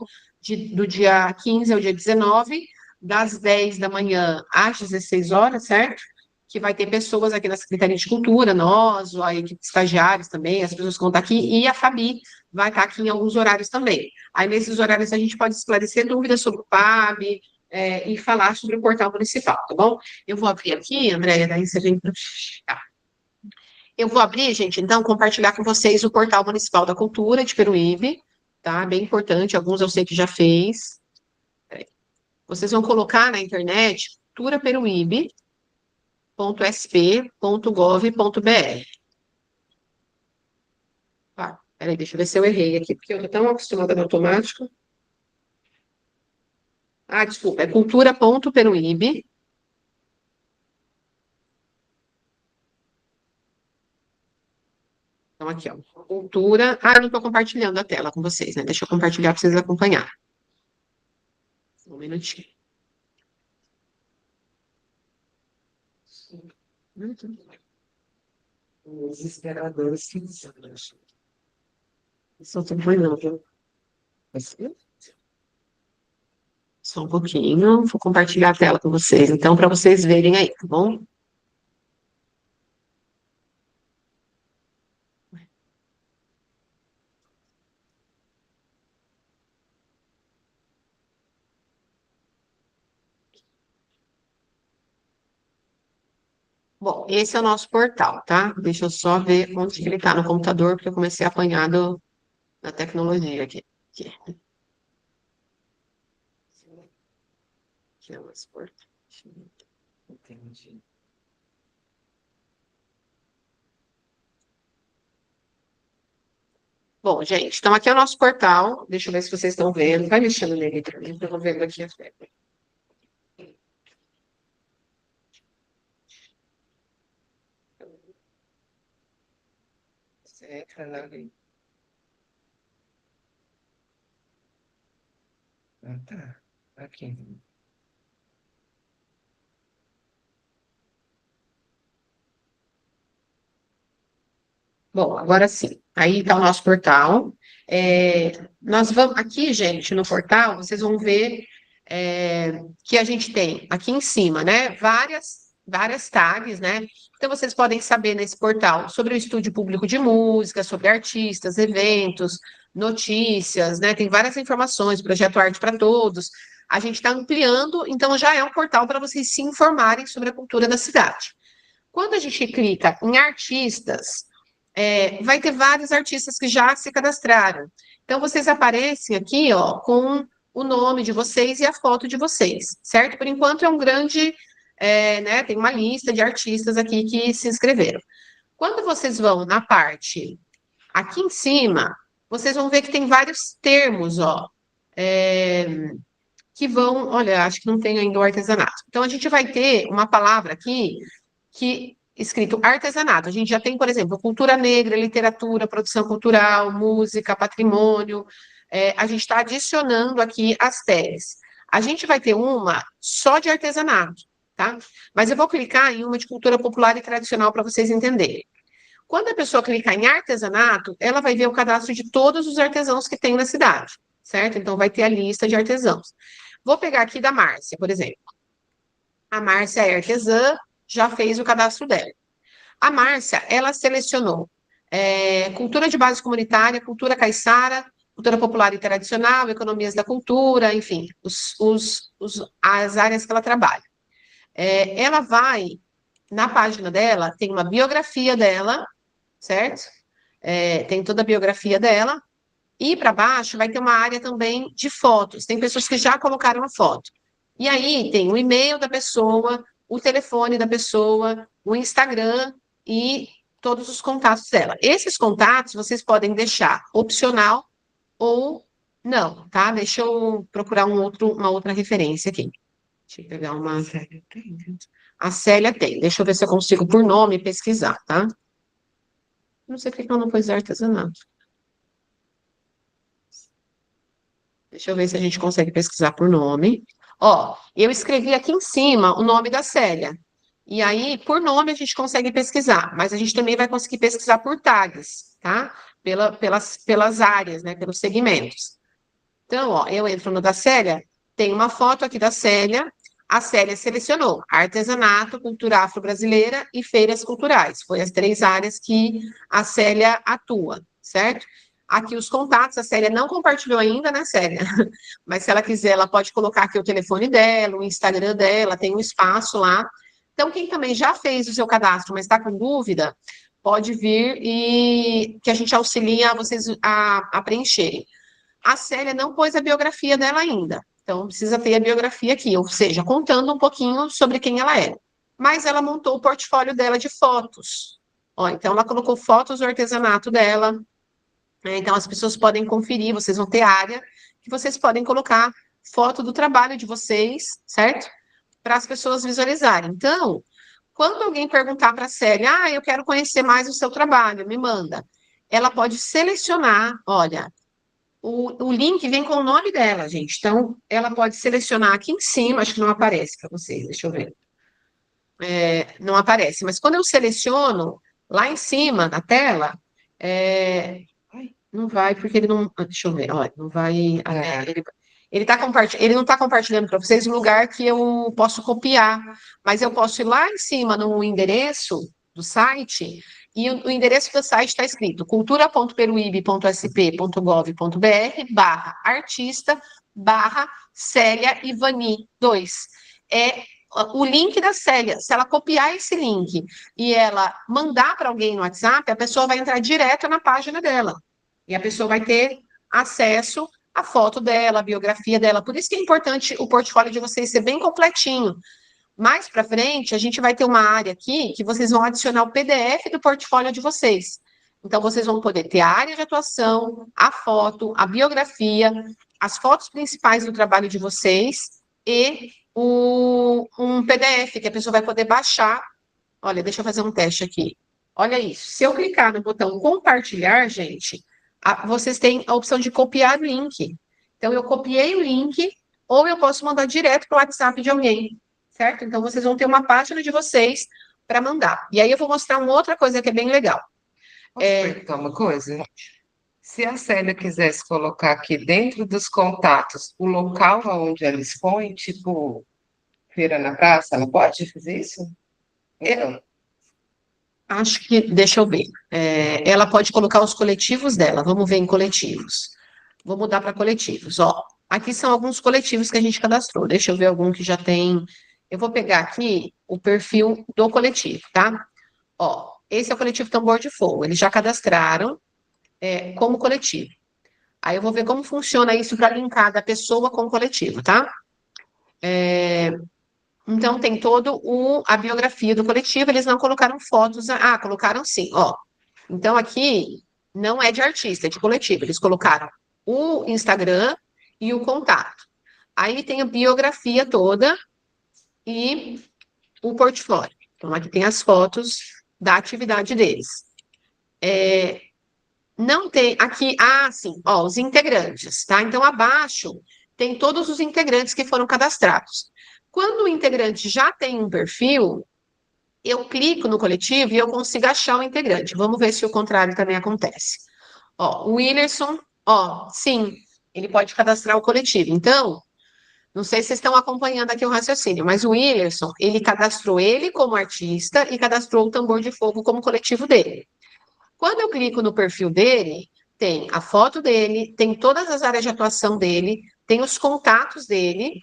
do dia 15 ao dia 19, das 10 da manhã às 16 horas, certo? Que vai ter pessoas aqui na Secretaria de Cultura, nós, a equipe de estagiários também, as pessoas que vão estar aqui, e a Fabi vai estar aqui em alguns horários também. Aí, nesses horários, a gente pode esclarecer dúvidas sobre o PAB e falar sobre o portal municipal, tá bom? Eu vou abrir aqui, Andréia, daí você vem para... Tá. Eu vou abrir, gente, então, compartilhar com vocês o Portal Municipal da Cultura de Peruíbe, tá? Bem importante, alguns eu sei que já fez. Peraí. Vocês vão colocar na internet culturaperuíbe.sp.gov.br. Tá, peraí, deixa eu ver se eu errei aqui, porque eu tô tão acostumada no automático. Desculpa, é cultura.peruíbe. Então, aqui, ó, cultura... eu não estou compartilhando a tela com vocês, né? Deixa eu compartilhar para vocês acompanhar. Um minutinho. Desesperadores. Só tô não, viu? Só um pouquinho, vou compartilhar a tela com vocês, então, para vocês verem aí, tá bom? Bom, esse é o nosso portal, tá? Deixa eu só ver onde que ele está no computador, porque eu comecei a apanhar da tecnologia aqui. Aqui é o nosso portal. Entendi. Bom, gente, então aqui é o nosso portal. Deixa eu ver se vocês estão vendo. Vai mexendo nele para mim, para eu não vendo aqui a tela. Tá. Aqui. Bom, agora sim. Aí está o nosso portal. Nós vamos aqui, gente, no portal, vocês vão ver que a gente tem aqui em cima, né? Várias tags, né? Então, vocês podem saber nesse portal sobre o estúdio público de música, sobre artistas, eventos, notícias, né? Tem várias informações, projeto Arte para Todos. A gente está ampliando, então já é um portal para vocês se informarem sobre a cultura da cidade. Quando a gente clica em artistas, vai ter vários artistas que já se cadastraram. Então, vocês aparecem aqui, ó, com o nome de vocês e a foto de vocês, certo? Por enquanto, é um grande... né, tem uma lista de artistas aqui que se inscreveram. Quando vocês vão na parte aqui em cima, vocês vão ver que tem vários termos, ó, que vão... Olha, acho que não tem ainda o artesanato. Então, a gente vai ter uma palavra aqui que escrito artesanato. A gente já tem, por exemplo, cultura negra, literatura, produção cultural, música, patrimônio. A gente está adicionando aqui as tags. A gente vai ter uma só de artesanato, tá? Mas eu vou clicar em uma de cultura popular e tradicional para vocês entenderem. Quando a pessoa clicar em artesanato, ela vai ver o cadastro de todos os artesãos que tem na cidade, certo? Então, vai ter a lista de artesãos. Vou pegar aqui da Márcia, por exemplo. A Márcia é artesã, já fez o cadastro dela. A Márcia, ela selecionou cultura de base comunitária, cultura caiçara, cultura popular e tradicional, economias da cultura, enfim, as áreas que ela trabalha. Ela vai, na página dela, tem uma biografia dela, certo? Tem toda a biografia dela, e para baixo vai ter uma área também de fotos. Tem pessoas que já colocaram a foto. E aí tem o e-mail da pessoa, o telefone da pessoa, o Instagram e todos os contatos dela. Esses contatos vocês podem deixar opcional ou não, tá? Deixa eu procurar uma outra referência aqui. Deixa eu pegar uma. A Célia tem. Deixa eu ver se eu consigo, por nome, pesquisar, tá? Não sei por que ela não pôs artesanato. Deixa eu ver se a gente consegue pesquisar por nome. Ó, eu escrevi aqui em cima o nome da Célia. E aí, por nome, a gente consegue pesquisar, mas a gente também vai conseguir pesquisar por tags, tá? Pelas áreas, né? Pelos segmentos. Então, ó, eu entro no da Célia, tem uma foto aqui da Célia. A Célia selecionou artesanato, cultura afro-brasileira e feiras culturais. Foi as 3 áreas que a Célia atua, certo? Aqui os contatos, a Célia não compartilhou ainda, né, Célia? Mas se ela quiser, ela pode colocar aqui o telefone dela, o Instagram dela, tem um espaço lá. Então, quem também já fez o seu cadastro, mas está com dúvida, pode vir e que a gente auxilia vocês a preencherem. A Célia não pôs a biografia dela ainda, então precisa ter a biografia aqui, ou seja, contando um pouquinho sobre quem ela é. Mas ela montou o portfólio dela de fotos. Ó, então, ela colocou fotos do artesanato dela. Então, as pessoas podem conferir, vocês vão ter área que vocês podem colocar foto do trabalho de vocês, certo? Para as pessoas visualizarem. Então, quando alguém perguntar para a Célia, eu quero conhecer mais o seu trabalho, me manda. Ela pode selecionar, olha, o link vem com o nome dela, gente. Então, ela pode selecionar aqui em cima, acho que não aparece para vocês, deixa eu ver. Não aparece, mas quando eu seleciono, lá em cima, na tela, não vai, porque ele não. Deixa eu ver, olha, não vai. Ele não está compartilhando para vocês um lugar que eu posso copiar, mas eu posso ir lá em cima no endereço do site, e o endereço do site está escrito cultura.peruíbe.sp.gov.br/artista/Célia Ivani 2. É o link da Célia. Se ela copiar esse link e ela mandar para alguém no WhatsApp, a pessoa vai entrar direto na página dela. E a pessoa vai ter acesso à foto dela, à biografia dela. Por isso que é importante o portfólio de vocês ser bem completinho. Mais para frente, a gente vai ter uma área aqui que vocês vão adicionar o PDF do portfólio de vocês. Então, vocês vão poder ter a área de atuação, a foto, a biografia, as fotos principais do trabalho de vocês e um PDF que a pessoa vai poder baixar. Olha, deixa eu fazer um teste aqui. Olha isso. Se eu clicar no botão compartilhar, gente, vocês têm a opção de copiar o link. Então, eu copiei o link, ou eu posso mandar direto para o WhatsApp de alguém, certo? Então, vocês vão ter uma página de vocês para mandar. E aí, eu vou mostrar uma outra coisa que é bem legal. Posso perguntar uma coisa? Se a Célia quisesse colocar aqui dentro dos contatos o local onde ela expõe, tipo feira na praça, ela pode fazer isso? Não. Acho que, deixa eu ver. Ela pode colocar os coletivos dela. Vamos ver em coletivos. Vou mudar para coletivos. Ó, aqui são alguns coletivos que a gente cadastrou. Deixa eu ver algum que já tem. Eu vou pegar aqui o perfil do coletivo, tá? Ó, esse é o coletivo Tambor de Fogo. Eles já cadastraram como coletivo. Aí eu vou ver como funciona isso para linkar da pessoa com o coletivo, tá? Então, tem todo a biografia do coletivo, eles não colocaram fotos. Colocaram sim, ó. Então, aqui não é de artista, é de coletivo. Eles colocaram o Instagram e o contato. Aí tem a biografia toda e o portfólio. Então, aqui tem as fotos da atividade deles. Não tem aqui, sim, ó, os integrantes, tá? Então, abaixo tem todos os integrantes que foram cadastrados. Quando o integrante já tem um perfil, eu clico no coletivo e eu consigo achar o integrante. Vamos ver se o contrário também acontece. Ó, o Willerson, ó, sim, ele pode cadastrar o coletivo. Então, não sei se vocês estão acompanhando aqui o raciocínio, mas o Willerson, ele cadastrou ele como artista e cadastrou o Tambor de Fogo como coletivo dele. Quando eu clico no perfil dele, tem a foto dele, tem todas as áreas de atuação dele, tem os contatos dele,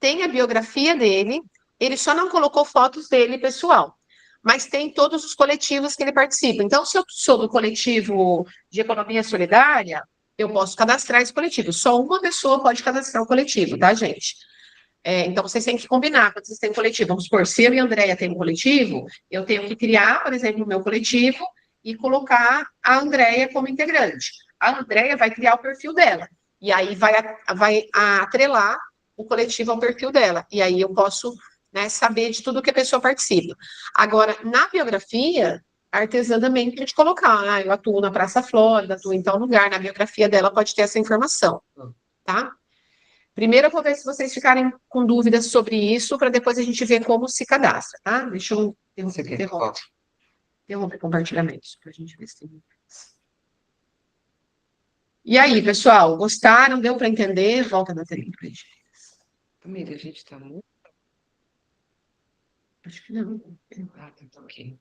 tem a biografia dele, ele só não colocou fotos dele pessoal, mas tem todos os coletivos que ele participa. Então, se eu sou do coletivo de economia solidária, eu posso cadastrar esse coletivo. Só uma pessoa pode cadastrar o coletivo, tá, gente? Então, vocês têm que combinar quando vocês têm um coletivo. Vamos supor, se eu e a Andréia têm um coletivo, eu tenho que criar, por exemplo, o meu coletivo e colocar a Andréia como integrante. A Andréia vai criar o perfil dela, e aí vai atrelar o coletivo ao perfil dela, e aí eu posso, né, saber de tudo que a pessoa participa. Agora, na biografia, a artesã também pode colocar, eu atuo na Praça Flórida, atuo em tal lugar, na biografia dela pode ter essa informação, tá? Primeiro eu vou ver se vocês ficarem com dúvidas sobre isso, para depois a gente ver como se cadastra, tá? Deixa eu interromper compartilhamentos, para a gente ver se tem dúvidas. E aí, pessoal, gostaram? Deu para entender? Volta na telinha para a gente. Família, a gente está muito. Acho que não. Tá ok.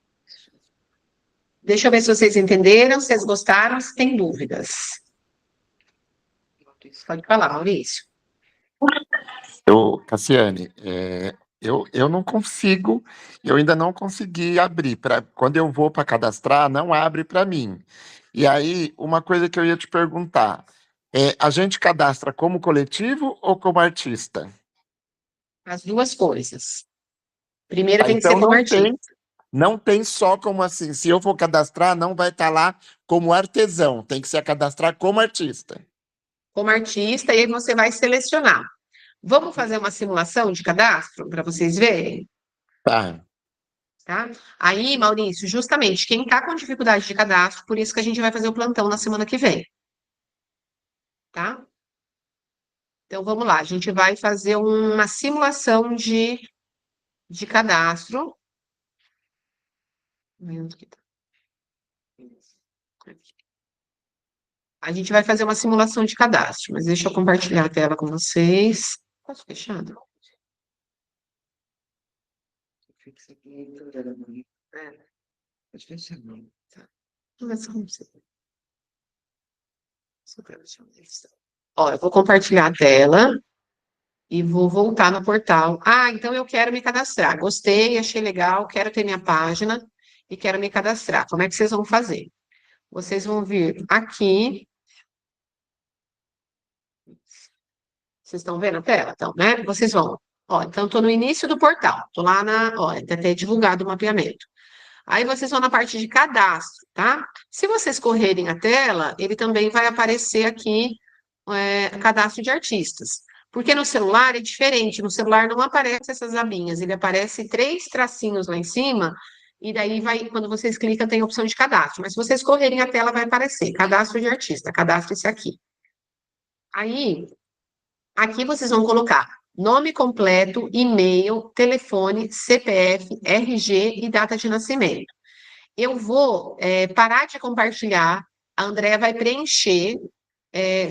Deixa eu ver se vocês entenderam, se vocês gostaram, se tem dúvidas. Pode falar, Maurício. Cassiane, eu não consigo, eu ainda não consegui abrir. Quando eu vou para cadastrar, não abre para mim. E aí, uma coisa que eu ia te perguntar, a gente cadastra como coletivo ou como artista? As duas coisas. Primeiro tem que Então ser como artista. Não tem só como assim, se eu for cadastrar, não vai estar lá como artesão, tem que se cadastrar como artista. Como artista, e aí você vai selecionar. Vamos fazer uma simulação de cadastro para vocês verem? Tá. Tá? Aí, Maurício, justamente, quem está com dificuldade de cadastro, por isso que a gente vai fazer o plantão na semana que vem. Tá? Então, vamos lá, a gente vai fazer uma simulação de cadastro. A gente vai fazer uma simulação de cadastro, mas deixa eu compartilhar a tela com vocês. Posso fechando? Fixa aqui, pode fechar, não. Tá. Ó, eu vou compartilhar a tela e vou voltar no portal. Então eu quero me cadastrar. Gostei, achei legal, quero ter minha página e quero me cadastrar. Como é que vocês vão fazer? Vocês vão vir aqui. Vocês estão vendo a tela? Então, né? Vocês vão. Ó, então, estou no início do portal. Estou lá tá até divulgado o mapeamento. Aí vocês vão na parte de cadastro, tá? Se vocês correrem a tela, ele também vai aparecer aqui cadastro de artistas. Porque no celular é diferente. No celular não aparece essas abinhas. Ele aparece 3 tracinhos lá em cima. E daí quando vocês clicam, tem a opção de cadastro. Mas se vocês correrem a tela, vai aparecer cadastro de artista. Cadastro esse aqui. Aí, aqui vocês vão colocar nome completo, e-mail, telefone, CPF, RG e data de nascimento. Eu vou parar de compartilhar, a Andréia vai preencher,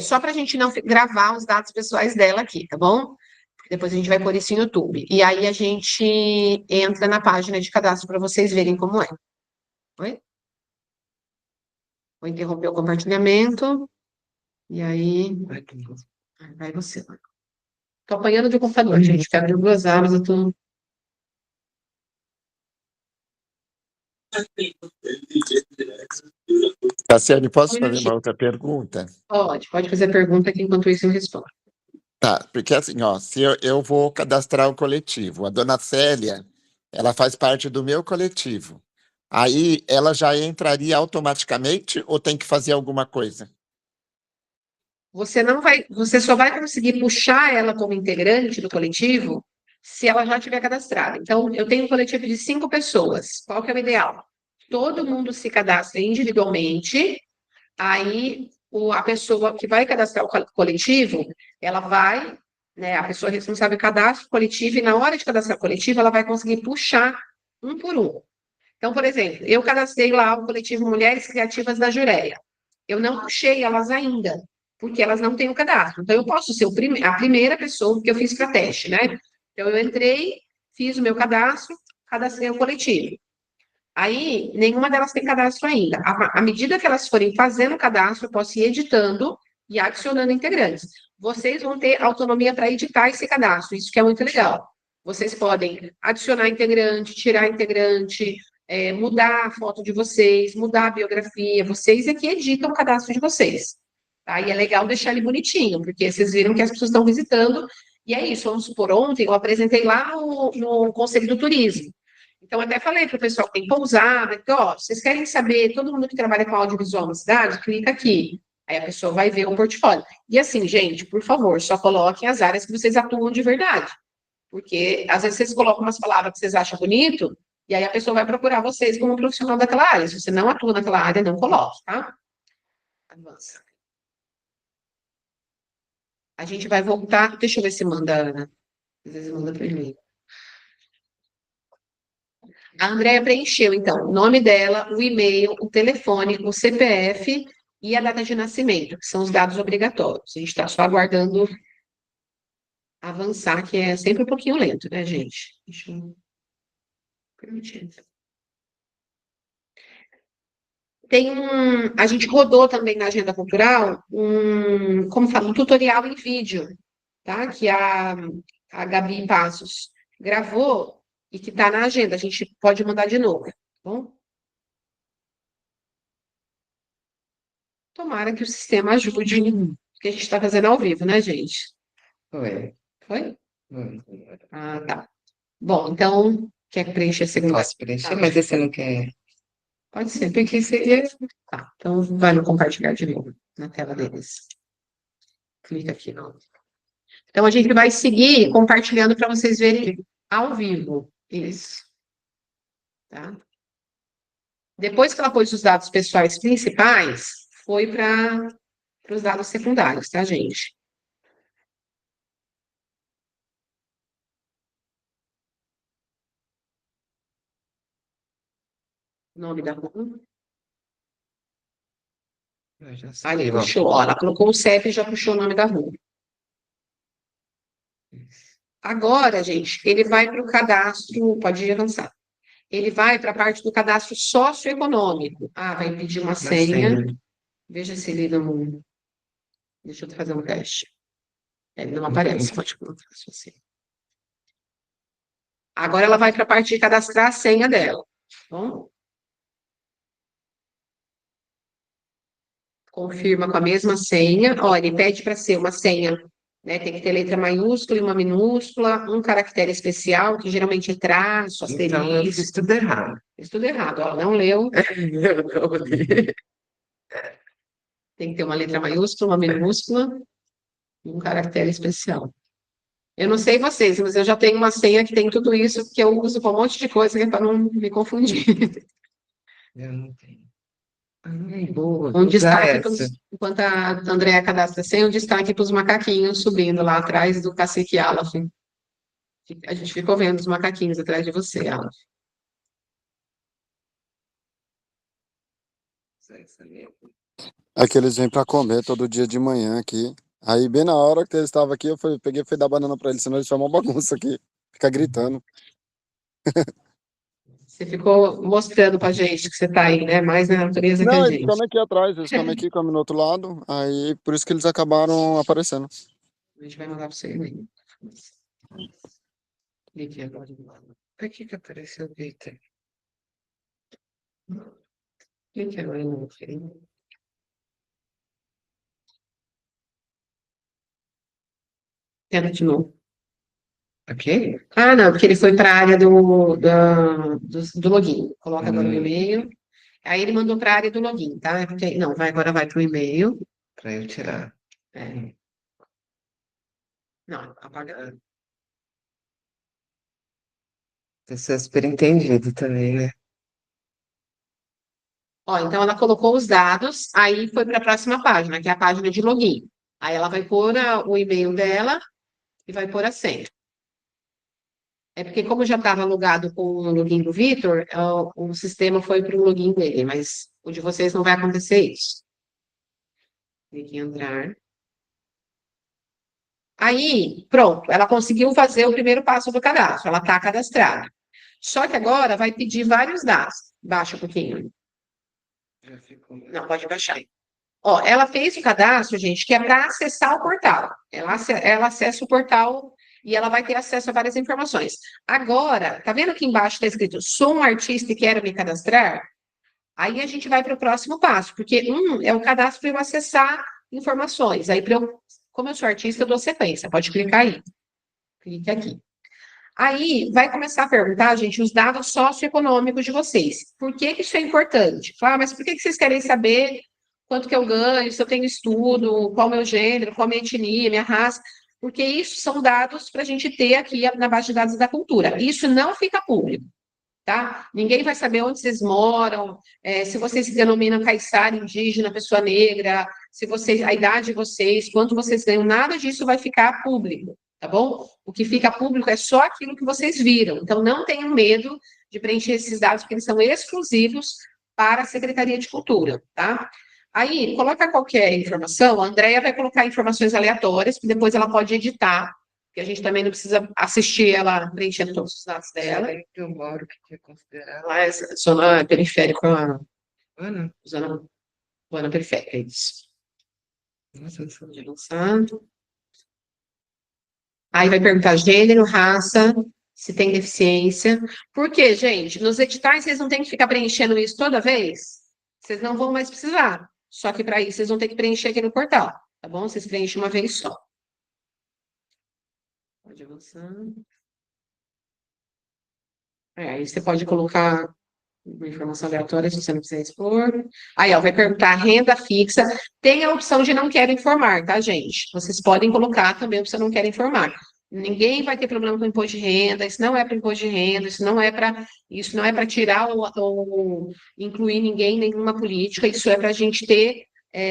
só para a gente não gravar os dados pessoais dela aqui, tá bom? Depois a gente vai pôr isso no YouTube. E aí a gente entra na página de cadastro para vocês verem como é. Oi? Vou interromper o compartilhamento. E aí... Vai você, Marco. Estou apanhando de computador, gente. Quero abrir 2 abas, eu tô... Cassiane, posso fazer uma outra pergunta? Pode fazer a pergunta que enquanto isso eu respondo. Tá, porque assim, ó, se eu vou cadastrar o coletivo, a dona Célia, ela faz parte do meu coletivo. Aí ela já entraria automaticamente ou tem que fazer alguma coisa? Você só vai conseguir puxar ela como integrante do coletivo se ela já tiver cadastrada. Então, eu tenho um coletivo de 5 pessoas. Qual que é o ideal? Todo mundo se cadastra individualmente, aí a pessoa que vai cadastrar o coletivo, ela vai, né, a pessoa responsável cadastra o coletivo, e na hora de cadastrar o coletivo, ela vai conseguir puxar um por um. Então, por exemplo, eu cadastrei lá o coletivo Mulheres Criativas da Jureia. Eu não puxei elas ainda, porque elas não têm o cadastro. Então, eu posso ser a primeira pessoa, porque eu fiz para teste, né? Então, eu entrei, fiz o meu cadastro, cadastrei o coletivo. Aí, nenhuma delas tem cadastro ainda. À medida que elas forem fazendo o cadastro, eu posso ir editando e adicionando integrantes. Vocês vão ter autonomia para editar esse cadastro, isso que é muito legal. Vocês podem adicionar integrante, tirar integrante, mudar a foto de vocês, mudar a biografia. Vocês é que editam o cadastro de vocês. Tá? E é legal deixar ele bonitinho, porque vocês viram que as pessoas estão visitando. E é isso, vamos supor, ontem eu apresentei lá no Conselho do Turismo. Então, até falei para o pessoal que tem pousada, que, ó, vocês querem saber, todo mundo que trabalha com audiovisual na cidade, clica aqui. Aí a pessoa vai ver o portfólio. E assim, gente, por favor, só coloquem as áreas que vocês atuam de verdade. Porque, às vezes, vocês colocam umas palavras que vocês acham bonito, e aí a pessoa vai procurar vocês como profissional daquela área. Se você não atua naquela área, não coloque, tá? Avança. A gente vai voltar, deixa eu ver se manda, às vezes manda primeiro. A Andrea preencheu, então, o nome dela, o e-mail, o telefone, o CPF e a data de nascimento, que são os dados obrigatórios. A gente está só aguardando avançar, que é sempre um pouquinho lento, né, gente? Deixa eu permitir. A gente rodou também na agenda cultural como fala, um tutorial em vídeo, tá? Que a Gabi Passos gravou e que está na agenda. A gente pode mandar de novo, tá bom? Tomara que o sistema ajude, que a gente está fazendo ao vivo, né, gente? Foi. Foi? Foi. Ah, tá. Bom, então, quer preencher esse negócio? Posso preencher, mas esse não quer. Pode ser, porque seria. Tá, então vai no compartilhar de novo, na tela deles. Clica aqui, não. Então, a gente vai seguir compartilhando para vocês verem ao vivo. Isso. Tá? Depois que ela pôs os dados pessoais principais, foi para os dados secundários, tá, gente? Nome da rua. Já Aí ele saiu, ó. puxou, ó, ela colocou o CEP e já puxou o nome da rua. Agora, gente, ele vai para o cadastro, pode ir avançar. Ele vai para a parte do cadastro socioeconômico. Ah, vai pedir uma senha. Veja se ele não. Deixa eu fazer um teste. Ele não aparece, pode colocar a sua senha. Agora ela vai para a parte de cadastrar a senha dela. Tá bom? Confirma com a mesma senha. Olha, ele pede para ser uma senha, né? Tem que ter letra maiúscula e uma minúscula, um caractere especial, que geralmente é traço, Então, eu asterisco. fiz tudo errado. Fiz tudo errado, ó, não leu. Eu não li. Tem que ter uma letra maiúscula, uma minúscula e um caractere especial. Eu não sei vocês, mas eu já tenho uma senha que tem tudo isso, que eu uso para um monte de coisa, que é para não me confundir. Eu não tenho. Ai, boa. Um destaque, essa. enquanto a Andréa cadastra a senha, um destaque para os macaquinhos subindo lá atrás do cacique Alaf. A gente ficou vendo os macaquinhos atrás de você, Alaf. Aqui eles vêm para comer todo dia de manhã aqui. Aí, bem na hora que eles estavam aqui, peguei e fui dar banana para eles, senão eles chamam uma bagunça aqui. Fica gritando. Você ficou mostrando pra gente que você tá aí, né? Mais na natureza que a Não, eles gente. comem aqui atrás, eles comem aqui, comem no outro lado. Aí, por isso que eles acabaram aparecendo. A gente vai mandar pra você aí. Clique agora. Por que apareceu o Vitor? Clique agora no referendo. Tenta de novo. Ok? Ah, não, porque ele foi para a área do login. Coloca agora o e-mail. Aí ele mandou para a área do login, tá? Porque, não, agora vai para o e-mail. Para eu tirar. É. Não, apaga. Pessoa super entendida também, né? Ó, então ela colocou os dados, aí foi para a próxima página, que é a página de login. Aí ela vai pôr o e-mail dela e vai pôr a senha. É porque, como já estava logado com o login do Vitor, o sistema foi para o login dele, mas o de vocês não vai acontecer isso. Clique em entrar. Aí, pronto, ela conseguiu fazer o primeiro passo do cadastro, ela está cadastrada. Só que agora vai pedir vários dados. Baixa um pouquinho. Já ficou. Não, pode baixar. Ó, ela fez o cadastro, gente, que é para acessar o portal. Ela acessa o portal e ela vai ter acesso a várias informações. Agora, tá vendo aqui embaixo está escrito: sou um artista e quero me cadastrar? Aí a gente vai para o próximo passo, porque é o cadastro para eu acessar informações. Aí, como eu sou artista, eu dou sequência. Pode clicar aí. Clique aqui. Aí vai começar a perguntar, gente, os dados socioeconômicos de vocês. Por que que isso é importante? Fala, mas por que que vocês querem saber quanto que eu ganho, se eu tenho estudo, qual o meu gênero, qual a minha etnia, minha raça? Porque isso são dados para a gente ter aqui na base de dados da cultura. Isso não fica público, tá? Ninguém vai saber onde vocês moram, se vocês se denominam caiçara, indígena, pessoa negra, se vocês, a idade de vocês, quanto vocês ganham, nada disso vai ficar público, tá bom? O que fica público é só aquilo que vocês viram. Então, não tenham medo de preencher esses dados, porque eles são exclusivos para a Secretaria de Cultura, tá? Aí, coloca qualquer informação, a Andrea vai colocar informações aleatórias, que depois ela pode editar, porque a gente também não precisa assistir ela preenchendo todos os dados dela. Aí que eu moro, que é considerado. Lá é zona periférica, Ana, zona periférica, é isso. nossa, eu sou Pode avançar. Aí vai perguntar gênero, raça, se tem deficiência. Por quê, gente? Nos editais, vocês não têm que ficar preenchendo isso toda vez? Vocês não vão mais precisar. Só que para isso, vocês vão ter que preencher aqui no portal, tá bom? Vocês preenchem uma vez só. Pode avançar. Aí você pode colocar uma informação aleatória se você não quiser expor. Aí, ó, vai perguntar renda fixa. Tem a opção de não quero informar, tá, gente? Vocês podem colocar também a opção não quero informar. Ninguém vai ter problema com imposto de renda, isso não é para imposto de renda, isso não é para tirar ou incluir ninguém em nenhuma política, isso é para a gente ter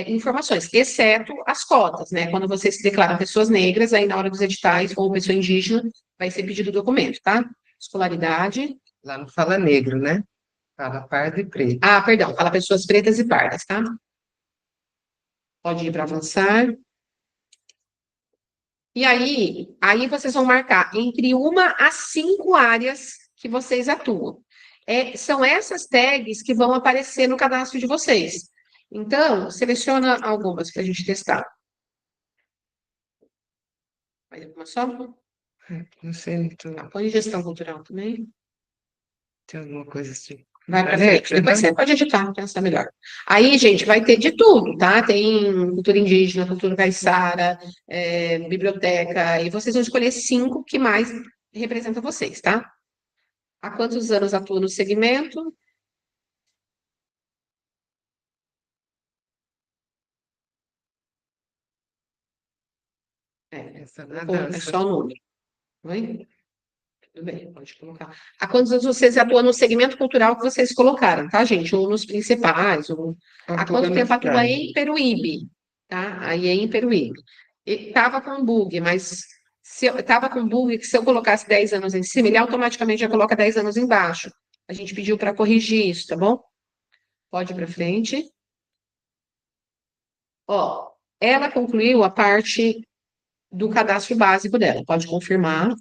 informações, exceto as cotas, né? Quando você se declara pessoas negras, aí na hora dos editais, ou pessoa indígena, vai ser pedido o documento, tá? Escolaridade. lá não fala negro, né? Fala pardo e preto. Ah, perdão, fala pessoas pretas e pardas, tá? Pode ir para avançar. E aí vocês vão marcar entre 1 a 5 áreas que vocês atuam. São essas tags que vão aparecer no cadastro de vocês. Então, seleciona algumas para a gente testar. Vai uma só? Não sei muito. Põe gestão cultural também. Tem alguma coisa assim. Vai para frente. Depois você pode editar, pensar melhor. Aí, gente, vai ter de tudo, tá? Tem cultura indígena, cultura caiçara, biblioteca, e vocês vão escolher 5 que mais representam vocês, tá? Há quantos anos atua no segmento? Essa da É dança. só o número. Oi? Tudo bem, pode colocar. Há quantos anos vocês atuam no segmento cultural que vocês colocaram, tá, gente? Ou nos principais, ou... Há quanto tempo atua em Peruíbe, tá? Aí é em Peruíbe. Estava com bug, mas se eu estava com bug, que se eu colocasse 10 anos em cima, ele automaticamente já coloca 10 anos embaixo. A gente pediu para corrigir isso, tá bom? Pode ir para frente. Ó, ela concluiu a parte do cadastro básico dela. Pode confirmar.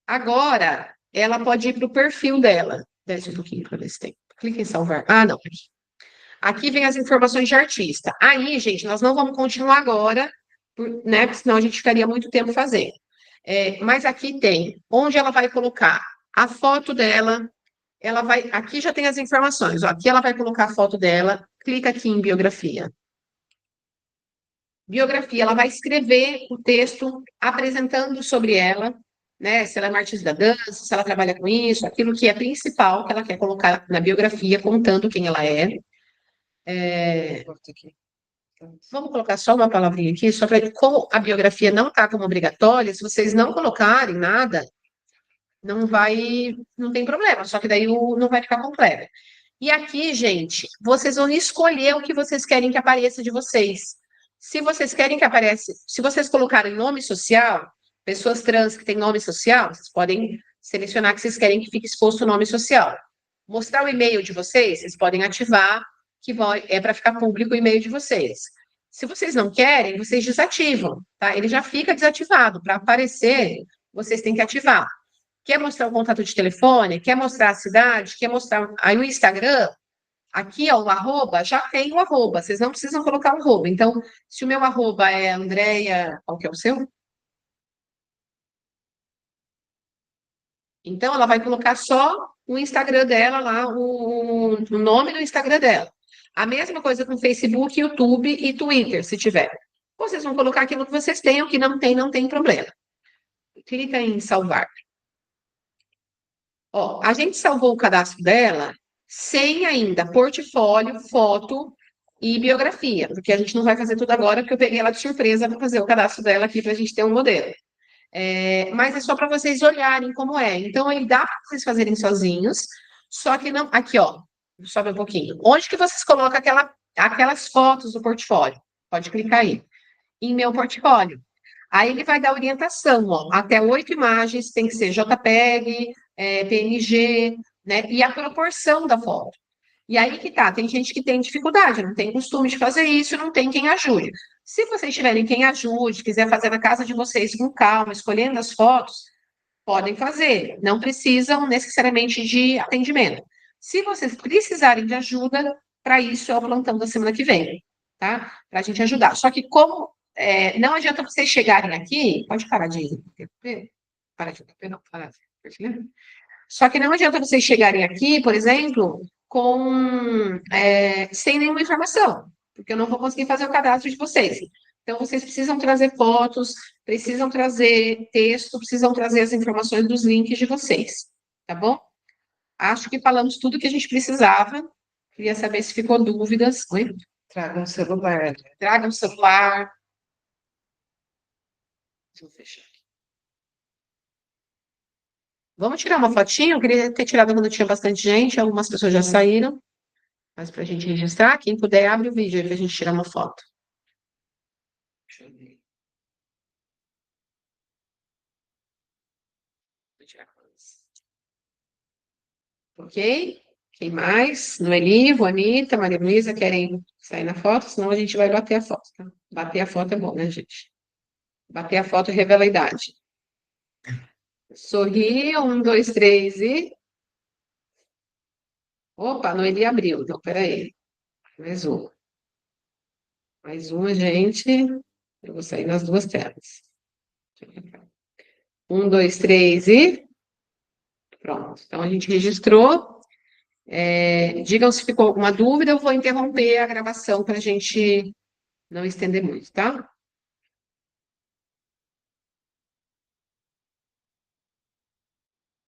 Agora, ela pode ir para o perfil dela. Desce um pouquinho para ver se tem. Clique em salvar. Ah, não. Aqui vem as informações de artista. Aí, gente, nós não vamos continuar agora, né? Porque senão a gente ficaria muito tempo fazendo. Mas aqui tem onde ela vai colocar a foto dela. Aqui já tem as informações. Ó, aqui ela vai colocar a foto dela. Clica aqui em biografia. Biografia, ela vai escrever o texto apresentando sobre ela, né? Se ela é uma artista da dança, se ela trabalha com isso, aquilo que é principal que ela quer colocar na biografia, contando quem ela é. Vamos colocar só uma palavrinha aqui, só para como a biografia não está como obrigatória, se vocês não colocarem nada, não tem problema, só que daí não vai ficar completo. E aqui, gente, vocês vão escolher o que vocês querem que apareça de vocês. Se vocês querem que apareça, se vocês colocarem nome social, pessoas trans que têm nome social, vocês podem selecionar que vocês querem que fique exposto o nome social. Mostrar o e-mail de vocês podem ativar, que é para ficar público o e-mail de vocês. Se vocês não querem, vocês desativam, tá? Ele já fica desativado. Para aparecer, vocês têm que ativar. Quer mostrar o contato de telefone? Quer mostrar a cidade? Quer mostrar aí o Instagram? Aqui, ó, o arroba, já tem o arroba. Vocês não precisam colocar o arroba. Então, se o meu arroba é Andréia, qual que é o seu? Então, ela vai colocar só o Instagram dela lá, o nome do Instagram dela. A mesma coisa com Facebook, YouTube e Twitter, se tiver. Vocês vão colocar aquilo que vocês têm, o que não tem problema. Clica em salvar. Ó, a gente salvou o cadastro dela sem ainda portfólio, foto e biografia, porque a gente não vai fazer tudo agora, porque eu peguei ela de surpresa para fazer o cadastro dela aqui para a gente ter um modelo. Mas é só para vocês olharem como é. Então, ele dá para vocês fazerem sozinhos, só que não. Aqui, ó, sobe um pouquinho. Onde que vocês colocam aquelas fotos do portfólio? Pode clicar aí. Em meu portfólio. Aí ele vai dar orientação, ó, até 8 imagens, tem que ser JPEG, PNG, né? E a proporção da foto. E aí que tá, tem gente que tem dificuldade, não tem costume de fazer isso, não tem quem ajude. Se vocês tiverem quem ajude, quiser fazer na casa de vocês com calma, escolhendo as fotos, podem fazer. Não precisam necessariamente de atendimento. Se vocês precisarem de ajuda, para isso é o plantão da semana que vem, tá? Para a gente ajudar. Só que como não adianta vocês chegarem aqui, pode parar de parar de não, parar. Só que não adianta vocês chegarem aqui, por exemplo, sem nenhuma informação, porque eu não vou conseguir fazer o cadastro de vocês. Então, vocês precisam trazer fotos, precisam trazer texto, precisam trazer as informações dos links de vocês, tá bom? Acho que falamos tudo que a gente precisava. Queria saber se ficou dúvidas. Oi? Traga um celular. Traga um celular. Deixa eu fechar aqui. Vamos tirar uma fotinha? Eu queria ter tirado quando tinha bastante gente, algumas pessoas já saíram. Mas para a gente registrar, quem puder, abre o vídeo aí para a gente tirar uma foto. Deixa eu ver. Vou tirar ok? Quem mais? Noeli, Anitta, Maria Luísa, querem sair na foto? Senão a gente vai bater a foto, tá? Bater a foto é bom, né, gente? Bater a foto revela a idade. Sorri, 1, 2, 3 e... Opa, Noeli abriu, então peraí. Mais uma. Mais uma, gente. Eu vou sair nas duas telas. 1, 2, 3 e... Pronto. Então, a gente registrou. Digam se ficou alguma dúvida, eu vou interromper a gravação para a gente não estender muito, tá?